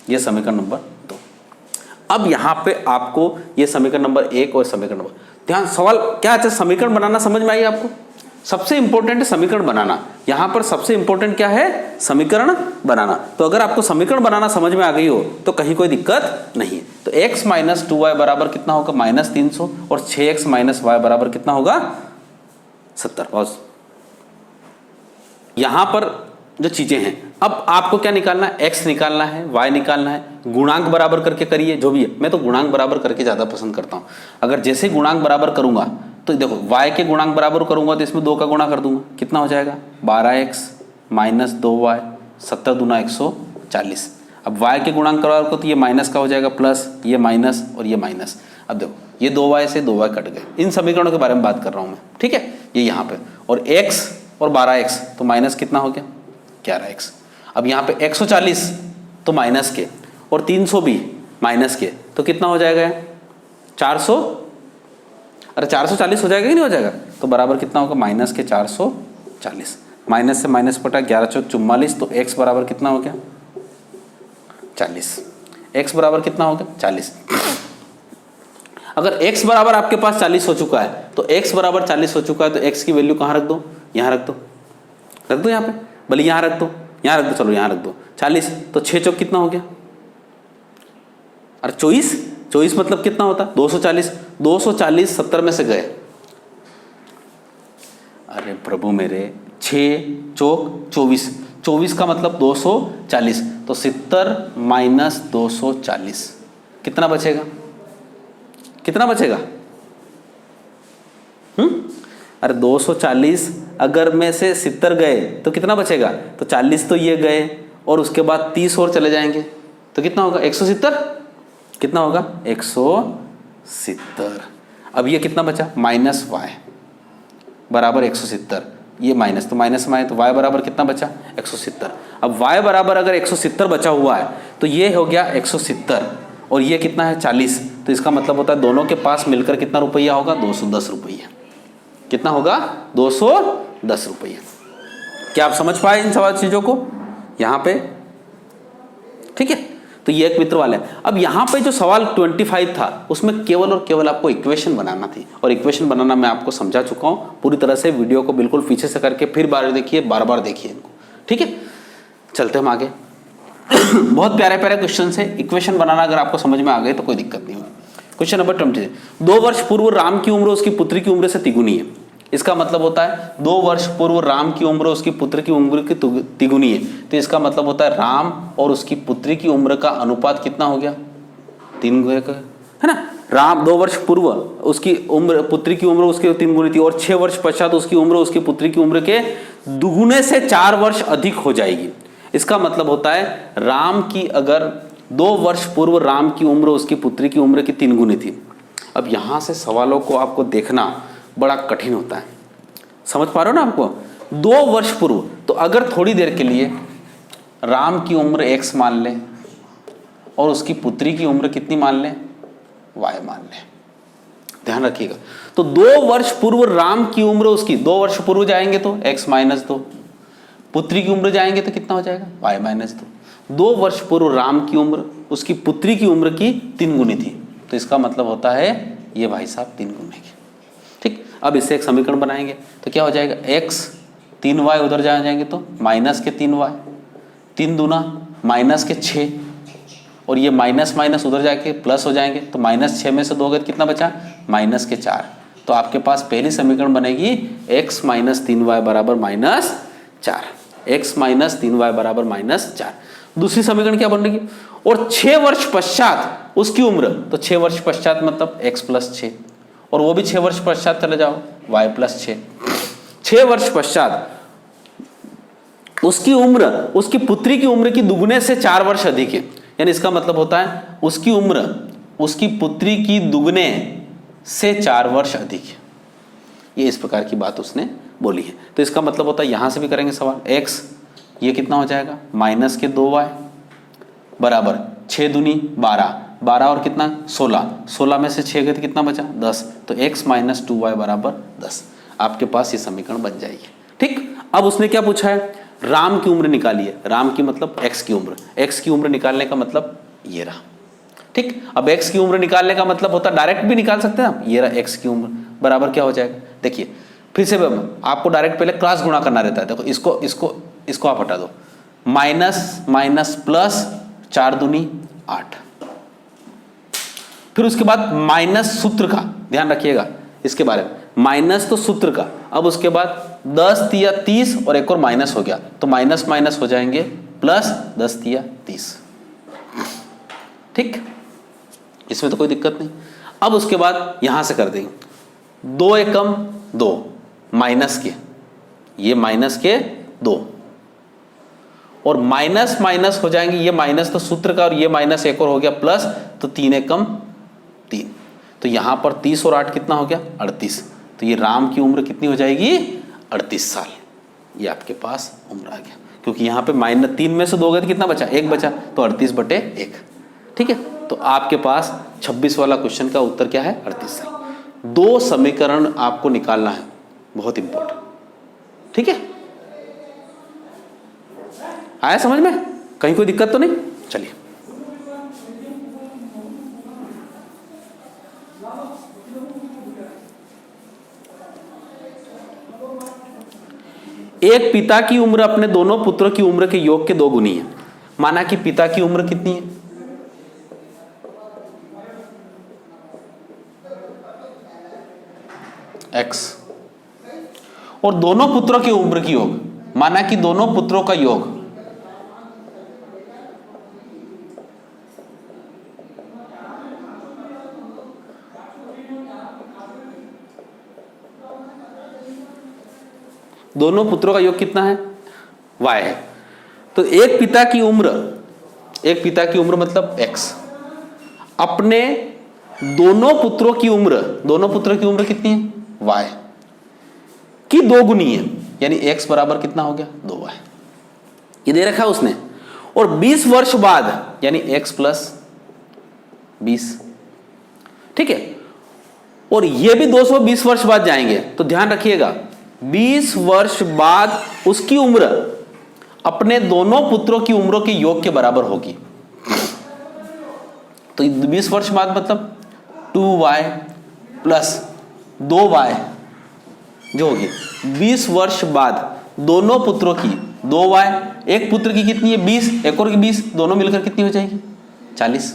ये समीकरण नंबर 2। अब यहां पे आपको ये समीकरण नंबर 1 और समीकरण नंबर, ध्यान सवाल क्या है, समीकरण बनाना समझ में आई आपको? सबसे इंपॉर्टेंट है समीकरण बनाना। यहां पर सबसे इंपॉर्टेंट क्या है? समीकरण बनाना। तो अगर आपको समीकरण बनाना समझ में आ गई हो तो कहीं कोई दिक्कत नहीं है। तो x माइनस 2y बराबर कितना होगा? -300 और 6x माइनस y बराबर कितना होगा? 70। बस यहां पर जो चीजें हैं, अब आपको क्या निकालना है? x निकालना है, y निकालना है, गुणांक बराबर करके करिए जो भी है। मैं तो गुणांक बराबर करके ज्यादा पसंद करता हूं। अगर जैसे गुणांक बराबर करूंगा तो देखो y के गुणांक बराबर करूंगा तो इसमें 2 का गुणा कर दूंगा, कितना हो जाएगा? 12x माइनस 2y, 70 दूना 140। अब y के गुणांक बराबर को तो ये माइनस का हो जाएगा प्लस, ये माइनस और ये माइनस। अब देखो ये 2y से 2y कट गए। इन समीकरणों के बारे में बात कर रहा हूं मैं, ठीक है? ये यहाँ पे और x और 12x तो माइनस कितना हो गया? 11x। अब यहाँ पे 140 तो माइनस के और 300 भी माइनस के, तो कितना हो जाएगा? 400, अरे 440 हो जाएगा कि नहीं हो जाएगा? तो बराबर कितना होगा? माइनस के 440। माइनस से माइनस पटा 11 चौक 44, तो x बराबर कितना हो गया? 40। x बराबर कितना हो गया? 40। अगर x बराबर आपके पास 40 हो चुका है तो x बराबर 40 हो चुका है तो x की वैल्यू कहाँ रख दो? यहाँ रख दो, रख दो यहाँ पे, भले यहाँ रख दो, यहाँ रख दो, चलो यहाँ रख दो 40। तो 6 चौक कितना हो गया? अरे 24 मतलब कितना होता? 240। 240 70 में से गए, अरे प्रभु मेरे, 6 चौक 24, 24 का मतलब 240, तो 70 माइनस 240 कितना बचेगा? कितना बचेगा? अरे 240 अगर में से 70 गए तो कितना बचेगा? तो 40 तो ये गए और उसके बाद 30 और चले जाएंगे तो कितना होगा? 170। कितना होगा? 170। अब ये कितना बचा? माइनस y बराबर 170, ये माइनस तो माइनस में आए तो y बराबर कितना बचा? 170। अब y बराबर अगर 170 बचा हुआ है तो ये हो गया 170 और ये कितना है? 40। तो इसका मतलब होता है दोनों के पास मिलकर कितना रुपया होगा? 210 रुपया। कितना होगा? 210 रुपया। क्या आप समझ पाए इन सवाल चीजों को यहां पे? ठीक है, तो ये एक मित्र वाला है। अब यहां पे जो सवाल 25 था उसमें केवल और केवल आपको इक्वेशन बनाना थी और इक्वेशन बनाना मैं आपको समझा चुका हूं पूरी तरह से। वीडियो को बिल्कुल पीछे से करके फिर बार देखिए, बार बार देखिए इनको, ठीक है? चलते हम आगे। बहुत प्यारे प्यारे क्वेश्चन है। इक्वेशन बनाना अगर आपको समझ में आ गए तो कोई दिक्कत नहीं होगी। क्वेश्चन नंबर 20, 2 वर्ष पूर्व राम की उम्र उसकी पुत्री की उम्र से तिगुनी है। इसका मतलब होता है 2 वर्ष पूर्व राम की उम्र उसकी पुत्र की उम्र की तिगुनी है। तो इसका मतलब होता है राम और उसकी पुत्री की उम्र का अनुपात कितना हो गया? 3 है ना? राम 2 वर्ष पूर्व उसकी उम्र, पुत्री की उम्र उसके 3 गुनी थी और 6 वर्ष पश्चात उसकी उम्र उसकी पुत्री की उम्र के दुगुने से 4 वर्ष अधिक हो जाएगी। इसका मतलब होता है राम की अगर 2 वर्ष पूर्व राम की उम्र उसकी पुत्री की उम्र की 3 गुनी थी। अब यहां से सवालों को आपको देखना बड़ा कठिन होता है, समझ पा रहे हो ना आपको? 2 वर्ष पूर्व, तो अगर थोड़ी देर के लिए राम की उम्र x मान ले और उसकी पुत्री की उम्र कितनी मान ले? y मान ले। ध्यान रखिएगा। तो 2 वर्ष पूर्व राम की उम्र उसकी, 2 वर्ष पूर्व जाएंगे तो x माइनस 2, पुत्री की उम्र जाएंगे तो कितना हो जाएगा? y minus 2। 2 वर्ष पूर्व राम की उम्र उसकी पुत्री की उम्र की 3 गुनी थी, तो इसका मतलब होता है ये भाई साहब 3 गुने की। ठीक, अब इससे एक समीकरण बनाएंगे तो क्या हो जाएगा? x 3y उधर जाएंगे तो माइनस के 3y, 3 दूना माइनस के 6 और ये माइनस माइनस उधर जाके प्लस हो जाएंगे तो माइनस 6 में से 2 गए कितना बचा? माइनस के 4। तो आपके पास पहली समीकरण बनेगी x माइनस 3y बराबर माइनस 4, x माइनस 3y बराबर माइनस 4। दूसरी समीकरण क्या बनेगी? और 6 वर्ष पश्चात उसकी उम्र, तो 6 वर्ष पश्चात मतलब x प्लस 6 और वो भी 6 वर्ष पश्चात चले जाओ y प्लस 6। 6 वर्ष पश्चात उसकी उम्र उसकी पुत्री की उम्र की दुगुने से 4 वर्ष अधिक है। यानी इसका मतलब होता है उसकी उम्र उसकी पुत्री की दुगने से 4 वर्ष अधिक है। ये इस प्रकार की बात उसने बोली है। तो इसका मतलब होता है यहां से भी करेंगे सवाल, x ये कितना हो जाएगा? माइनस के 2y बराबर 6 दूनी 12, 12 और कितना? 16, 16 में से 6 गए तो कितना बचा? 10। तो x माइनस 2y बराबर 10। आपके पास ये समीकरण बन जाएगी। ठीक, अब उसने क्या पूछा है? राम की उम्र निकालिए, राम की मतलब एक्स की उम्र, एक्स की उम्र निकालने का मतलब ये रहा, ठीक। अब एक्स की उम्र निकालने का मतलब होता, डायरेक्ट भी निकाल सकते हैं आप, ये रहा एक्स की उम्र बराबर क्या हो जाएगा, देखिए फिर से आपको डायरेक्ट पहले क्रॉस गुणा करना रहता है, देखो इसको इसको इसको आप हटा दो, माइनस माइनस प्लस 4 दूनी 8, फिर उसके बाद माइनस सूत्र का ध्यान रखिएगा इसके बारे में, माइनस तो सूत्र का, अब उसके बाद 10 तिया 30 और एक और माइनस हो गया, तो माइनस माइनस हो जाएंगे प्लस 10 तिया 30, ठीक, इसमें तो कोई दिक्कत नहीं। अब उसके बाद यहां से कर देंगे 2 एकम 2 माइनस के, ये माइनस के 2 और माइनस माइनस हो जाएंगे, ये माइनस तो सूत्र का और ये माइनस एक और हो गया प्लस, तो 3 एकम 3, तो यहां पर 30 और 8 कितना हो गया 38, तो ये राम की उम्र कितनी हो जाएगी 38 साल, ये आपके पास उम्र आ गया, क्योंकि यहां पे माइनस 3 में से 2 गए तो कितना बचा, 1 बचा, तो 38/1, ठीक है। तो आपके पास 26 वाला क्वेश्चन का उत्तर क्या है 38 साल। 2 समीकरण आपको निकालना है, बहुत इंपॉर्टेंट, ठीक है। आया समझ में, कहीं कोई दिक्कत तो नहीं, चलिए एक पिता की उम्र अपने दोनों पुत्रों की उम्र के योग के 2 गुनी है। माना कि पिता की उम्र कितनी है, x, और दोनों पुत्रों की उम्र की योग, माना कि दोनों पुत्रों का योग दोनों पुत्रों का योग कितना है y है। तो एक पिता की उम्र मतलब x, अपने दोनों पुत्रों की उम्र कितनी है y की 2 गुनी है, यानी x बराबर कितना हो गया 2y, ये दे रखा है उसने, और 20 वर्ष बाद यानी x + 20, ठीक है, और ये भी 220 वर्ष बाद जाएंगे, तो ध्यान रखिएगा 20 वर्ष बाद उसकी उम्र अपने दोनों पुत्रों की उम्रों के योग के बराबर होगी। तो 20 वर्ष बाद मतलब 2y + 2y जो होगी, 20 वर्ष बाद दोनों पुत्रों की 2y, एक पुत्र की कितनी है 20, एक और की 20, दोनों मिलकर कितनी हो जाएगी 40।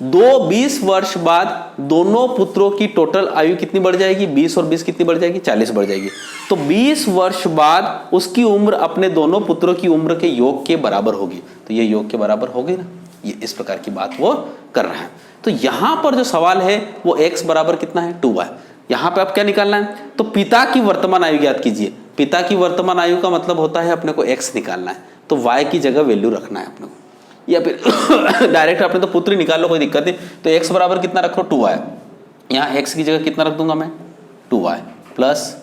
20 वर्ष बाद दोनों पुत्रों की टोटल आयु कितनी बढ़ जाएगी, 20 और 20 कितनी बढ़ जाएगी 40 बढ़ जाएगी। तो 20 वर्ष बाद उसकी उम्र अपने दोनों पुत्रों की उम्र के योग के बराबर होगी, तो ये योग के बराबर होगी ना, ये इस प्रकार की बात वो कर रहा है। तो यहां पर जो सवाल है वो x बराबर कितना है 2y, यहां पे आप क्या निकालना है, तो पिता की वर्तमान आयु याद कीजिए, पिता की वर्तमान आयु का मतलब होता है अपने को x निकालना है, तो y की जगह वैल्यू रखना है अपने को, या फिर डायरेक्ट आपने तो पुत्र निकाल लो, कोई दिक्कत नहीं। तो x बराबर कितना रखो 2y, यहाँ x की जगह कितना रख दूंगा मैं 2y +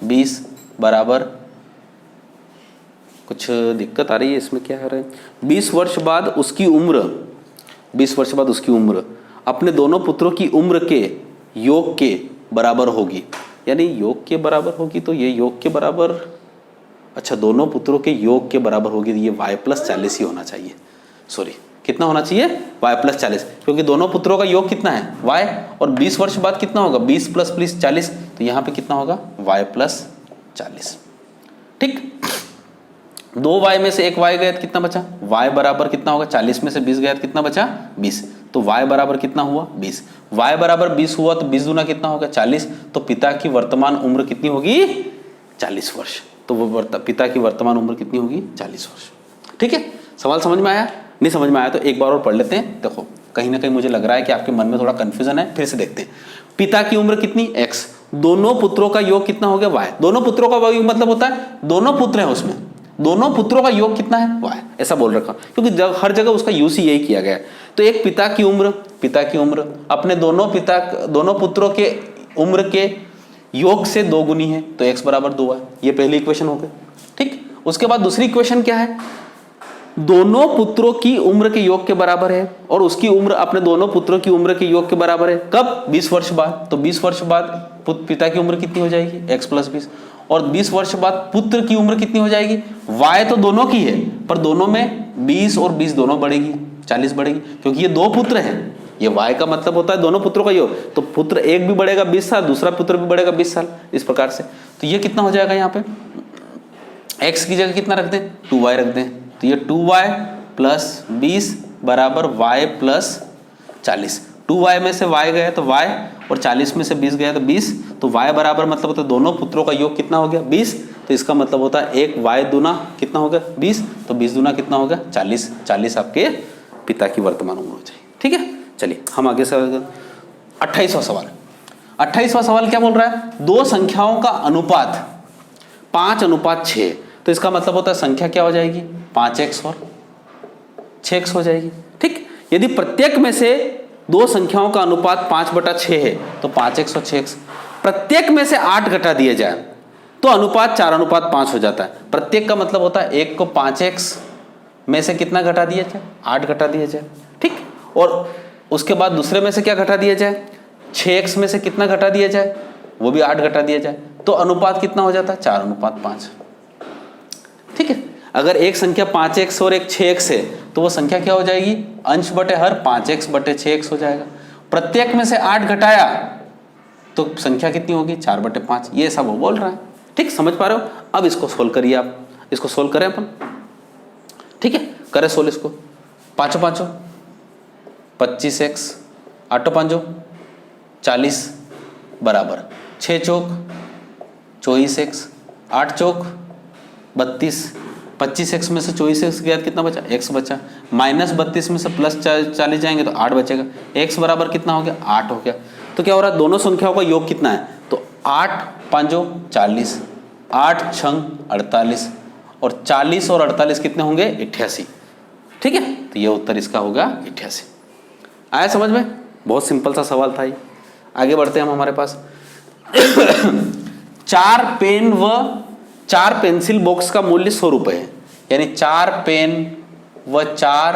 20 बराबर, कुछ दिक्कत आ रही है इसमें, क्या है रहा है, 20 वर्ष बाद उसकी उम्र अपने दोनों पुत्रों की उम्र के योग के बराबर होगी, यानी योग के बराबर होगी, तो ये योग के बराबर, अच्छा दोनों पुत्रों के योग के बराबर होगी, तो ये y + 40 ही होना चाहिए, सॉरी कितना होना चाहिए y + 40, क्योंकि दोनों पुत्रों का योग कितना है y, और 20 वर्ष बाद कितना होगा 20 + 20 40, तो यहाँ पे कितना होगा y + 40, ठीक। 2y में से 1y गया तो कितना बचा, y बराबर कितना होगा, 40 में से 20 गया तो कितना बचा 20, तो y बराबर कितना हुआ 20, y बराबर 20 हुआ तो 20 दूना कितना होगा 40, तो पिता की वर्तमान उम्र कितनी होगी 40 वर्ष, तो वो पिता की वर्तमान उम्र कितनी होगी 40 वर्ष, ठीक है। सवाल समझ में आया, नहीं समझ में आया तो एक बार और पढ़ लेते हैं। देखो कहीं ना कहीं मुझे लग रहा है कि आपके मन में थोड़ा कंफ्यूजन है, फिर से देखते हैं। पिता की उम्र कितनी x, दोनों पुत्रों का योग कितना हो गया y, दोनों पुत्रों का योग मतलब होता है दोनों पुत्र हैं उसमें, दोनों पुत्रों का योग कितना है y, ऐसा बोल रखा, क्योंकि हर जगह उसका यूज ही यही किया गया है। तो एक पिता की उम्र अपने दोनों पुत्रों के उम्र के योग से 2 गुनी है, तो x बराबर 2 है, ये पहली इक्वेशन हो गई, ठीक। उसके बाद दूसरी इक्वेशन क्या है, दोनों पुत्रों की उम्र के योग के बराबर है, और उसकी उम्र अपने दोनों पुत्रों की उम्र के योग के बराबर है, कब 20 वर्ष बाद, तो 20 वर्ष बाद पिता की उम्र कितनी हो जाएगी x + 20, और 20 वर्ष बाद पुत्र की उम्र कितनी हो जाएगी? y तो दोनों की है, पर दोनों में 20 और 20 दोनों बढ़ेगी, 40 बढ़ेगी, क्योंकि ये दो पुत्र हैं। ये y का मतलब होता है दोनों पुत्रों का योग, तो पुत्र एक भी बढ़ेगा 20 साल, दूसरा पुत्र भी बढ़ेगा 20 साल, इस प्रकार से। तो ये कितना हो जाएगा? यहाँ पे x की जगह कितना रख दें? 2y रख दें, तो ये 2y प्लस 20 बराबर y प्लस 40। 2y में से y गया तो y, और 40 में से 20 गया तो 20, तो y बराबर मतलब होता है दोनों पुत्रों का योग कितना हो गया? 20। तो इसका मतलब होता है एक y दूना कितना हो गया? 20, तो 20 दूना कितना हो गया? 40। 40 आपके पिता की वर्तमान उम्र हो जाएगी। ठीक है, चलिए हम आगे से 28वां सवाल। 28वां सवाल क्या बोल रहा है? दो संख्याओं का अनुपात 5:6, तो इसका मतलब होता है संख्या क्या हो जाएगी? 5x और 6x हो जाएगी। ठीक, यदि प्रत्येक में से दो संख्याओं का अनुपात 5/6 है तो 5x और 6x, प्रत्येक में से 8 घटा दिए जाए तो अनुपात 4:5 हो जाता है। प्रत्येक का मतलब होता है एक को 5x में से कितना घटा दिया जाए? 8 घटा दिया जाए। ठीक, और उसके बाद दूसरे में से क्या घटा दिया जाए? 6x में से कितना घटा दिया जाए? वो भी 8 घटा दिया जाए, तो अनुपात कितना हो जाता है? 4:5। ठीक है, अगर एक संख्या 5x और एक 6x है तो वो संख्या क्या हो जाएगी? अंश बटे हर 5x/6x हो जाएगा। प्रत्येक में से 8 घटाया तो संख्या कितनी होगी? 4/5। ये सब वो बोल रहा है। ठीक, समझ पा रहे हो? अब इसको सोल्व करिए आप, इसको सोल्व करें अपन। ठीक है, करें सोल्व इसको। 5×5 25x, 8×5 40 बराबर 6×4 24x, 8×4 32, 25x में से 24x गया कितना बचा? x बचा, -32 में से +40 जाएंगे तो 8 बचेगा। x बराबर कितना हो गया? 8 हो गया। तो क्या हो रहा है? दोनों संख्याओं का योग कितना है? तो 8×5 40, 8×6 48, और 40 और 48 कितने होंगे? 88। ठीक है, तो ये उत्तर इसका होगा 88। आया समझ में? बहुत सिंपल सा सवाल था ये। आगे बढ़ते हैं हम हमारे पास 4 पेन व 4 पेंसिल बॉक्स का मूल्य 100 रुपए है। यानी 4 पेन व 4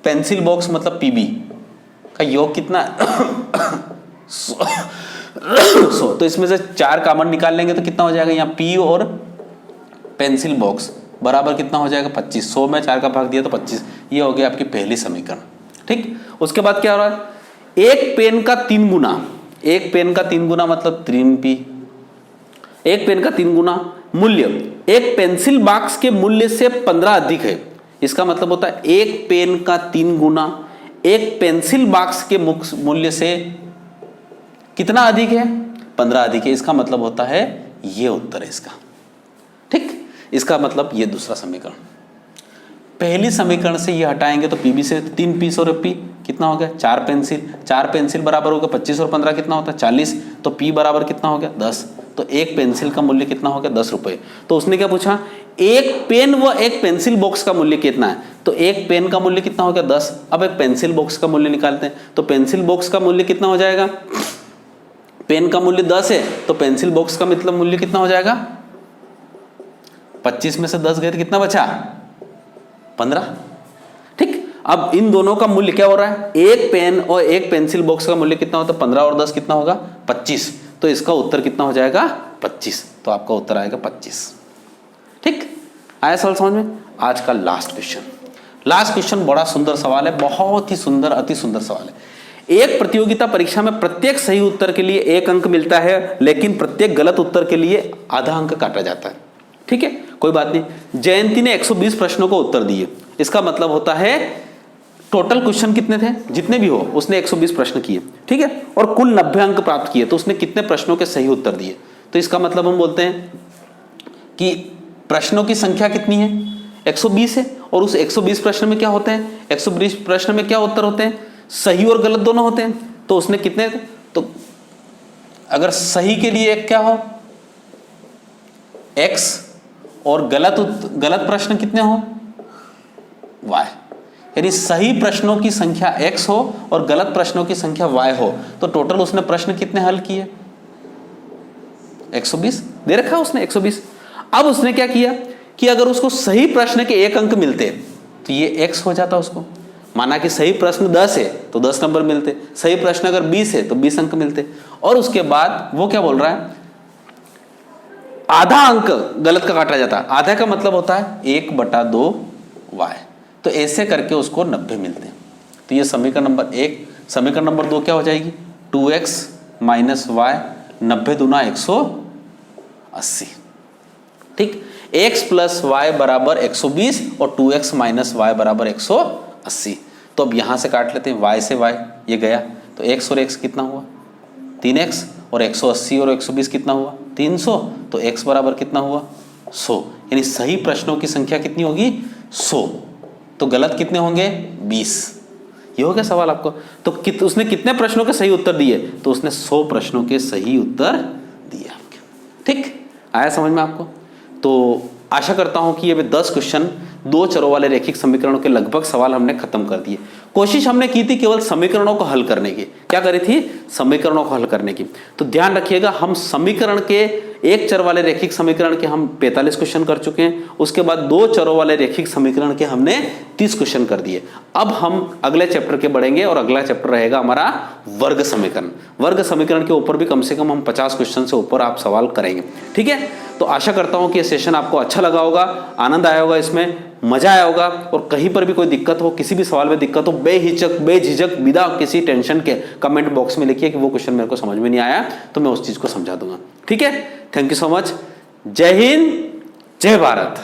पेंसिल बॉक्स मतलब पीबी का योग कितना है? 100। तो इसमें से 4 कॉमन निकाल लेंगे तो कितना हो जाएगा? यहाँ पी और पेंसिल बॉक्स बराबर कितना हो जाएगा? 25। 100 में 4 का भाग दिया तो 25। ये हो गया आपकी पहली समीकरण। ठीक, उसके बाद क्या हो रहा है? एक पेन का 3 गुना, एक पेन का 3 गुना मतलब 3p, एक पेन का 3 गुना मूल्य एक पेंसिल बॉक्स के मूल्य से 15 अधिक है। इसका मतलब होता है एक पेन का 3 गुना एक पेंसिल बॉक्स के मूल्य से कितना अधिक है? 15 अधिक है। इसका मतलब होता है ये उत्तर है इसका। ठीक, इसका मतलब ये दूसरा समीकरण। पहली समीकरण से ये हटाएंगे तो पीबी से 3 पीस और पी कितना हो गया? 4 पेंसिल, 4 पेंसिल बराबर होगा 25 और 15 कितना होता है? 40, तो पी बराबर कितना हो गया? 10। तो एक पेंसिल का मूल्य कितना हो गया? 10 रुपए। तो उसने क्या पूछा? एक पेन व एक पेंसिल बॉक्स का मूल्य कितना है? तो एक पेन का मूल्य कितना हो गया? 10। अब एक पेंसिल बॉक्स का मूल्य निकालते हैं, तो पेंसिल बॉक्स का मूल्य कितना हो जाएगा? पेन का मूल्य 10 है तो पेंसिल बॉक्स का मतलब मूल्य कितना हो जाएगा? 25 में से 10 गए तो कितना बचा? 15। ठीक, अब इन दोनों का मूल्य क्या हो रहा है? एक पेन और एक पेंसिल बॉक्स का मूल्य कितना होता है? 15 और 10 कितना होगा? 25। तो इसका उत्तर कितना हो जाएगा? 25। तो आपका उत्तर आएगा 25। ठीक, आया सवाल समझ में? आज का लास्ट क्वेश्चन। लास्ट क्वेश्चन बड़ा सुंदर सवाल है, बहुत ही सुंदर, अति सुंदर सवाल है। एक प्रतियोगिता परीक्षा में प्रत्येक सही उत्तर के लिए 1 अंक मिलता है, लेकिन प्रत्येक गलत उत्तर के लिए आधा अंक काटा जाता है। ठीक है, कोई बात नहीं। जयंती ने 120 प्रश्नों को उत्तर दिए। इसका मतलब होता है टोटल क्वेश्चन कितने थे? जितने भी हो उसने 120 प्रश्न किए। ठीक है, और कुल 90 अंक प्राप्त किए। तो उसने कितने प्रश्नों के सही उत्तर दिए? तो इसका मतलब हम बोलते हैं कि प्रश्नों की संख्या कितनी है? 120 है। और उस 120 प्रश्न में क्या होते हैं? 120 प्रश्न में क्या उत्तर होते हैं? सही और गलत दोनों होते हैं। तो उसने कितने? तो अगर सही के लिए एक क्या हो? x, और गलत प्रश्न कितने हो? y। यानी सही प्रश्नों की संख्या x हो और गलत प्रश्नों की संख्या y हो, तो टोटल उसने प्रश्न कितने हल किए? 120 दे रखा है उसने, 120। अब उसने क्या किया कि अगर उसको सही प्रश्न के 1 अंक मिलते तो ये x हो जाता उसको। माना कि सही प्रश्न 10 है तो 10 नंबर मिलते, सही प्रश्न अगर 20 है तो 20 अंक मिलते। और उसके बाद वो क्या बोल रहा है? आधा अंक गलत का काटा जाता है। आधा का मतलब होता है 1/2y। तो ऐसे करके उसको 90 मिलते हैं। तो ये समीकरण नंबर 1। समीकरण नंबर 2 क्या हो जाएगी? 2x माइनस वाई, 90 दूना 180। ठीक, x प्लस वाई बराबर 120 और 2x माइनस वाई बराबर 180। तो अब यहां से काट लेते हैं, y से y ये गया, तो x और x कितना हुआ? 3x, और 180 और 120 कितना हुआ? 300। तो x बराबर कितना हुआ? 100। यानी सही प्रश्नों की संख्या कितनी होगी? 100। तो गलत कितने होंगे? 20। ये हो गया सवाल आपको। तो उसने कितने प्रश्नों के सही उत्तर दिए? तो उसने 100 प्रश्नों के सही उत्तर दिए आपके। ठीक, आया समझ में आपको? तो आशा करता हूं कि ये 10 क्वेश्चन 2 चरों वाले रैखिक समीकरणों के लगभग सवाल हमने खत्म कर दिए। कोशिश हमने की थी केवल समीकरणों को हल करने की। क्या करी थी? समीकरणों को हल करने की। तो ध्यान रखिएगा, हम समीकरण के एक चर वाले रैखिक समीकरण के हम 45 क्वेश्चन कर चुके हैं। उसके बाद 2 चरों वाले रैखिक समीकरण के हमने 30 क्वेश्चन कर दिए। अब हम अगले चैप्टर के बढ़ेंगे और अगला चैप्टर रहेगा हमारा वर्ग समीकरण। वर्ग समीकरण के ऊपर भी कम से कम हम 50 क्वेश्चन से ऊपर आप सवाल करेंगे। ठीक है, तो आशा करता हूं कि ये सेशन आपको अच्छा लगा होगा, आनंद आया होगा, इसमें मजा आया होगा। और कहीं पर भी कोई दिक्कत हो, किसी भी सवाल में दिक्कत हो, बेझिझक बिना किसी टेंशन के कमेंट बॉक्स में लिखिए कि वो क्वेश्चन मेरे को समझ में नहीं आया, तो मैं उस चीज को समझा दूंगा। ठीक है, थैंक यू सो मच। जय हिंद, जय भारत।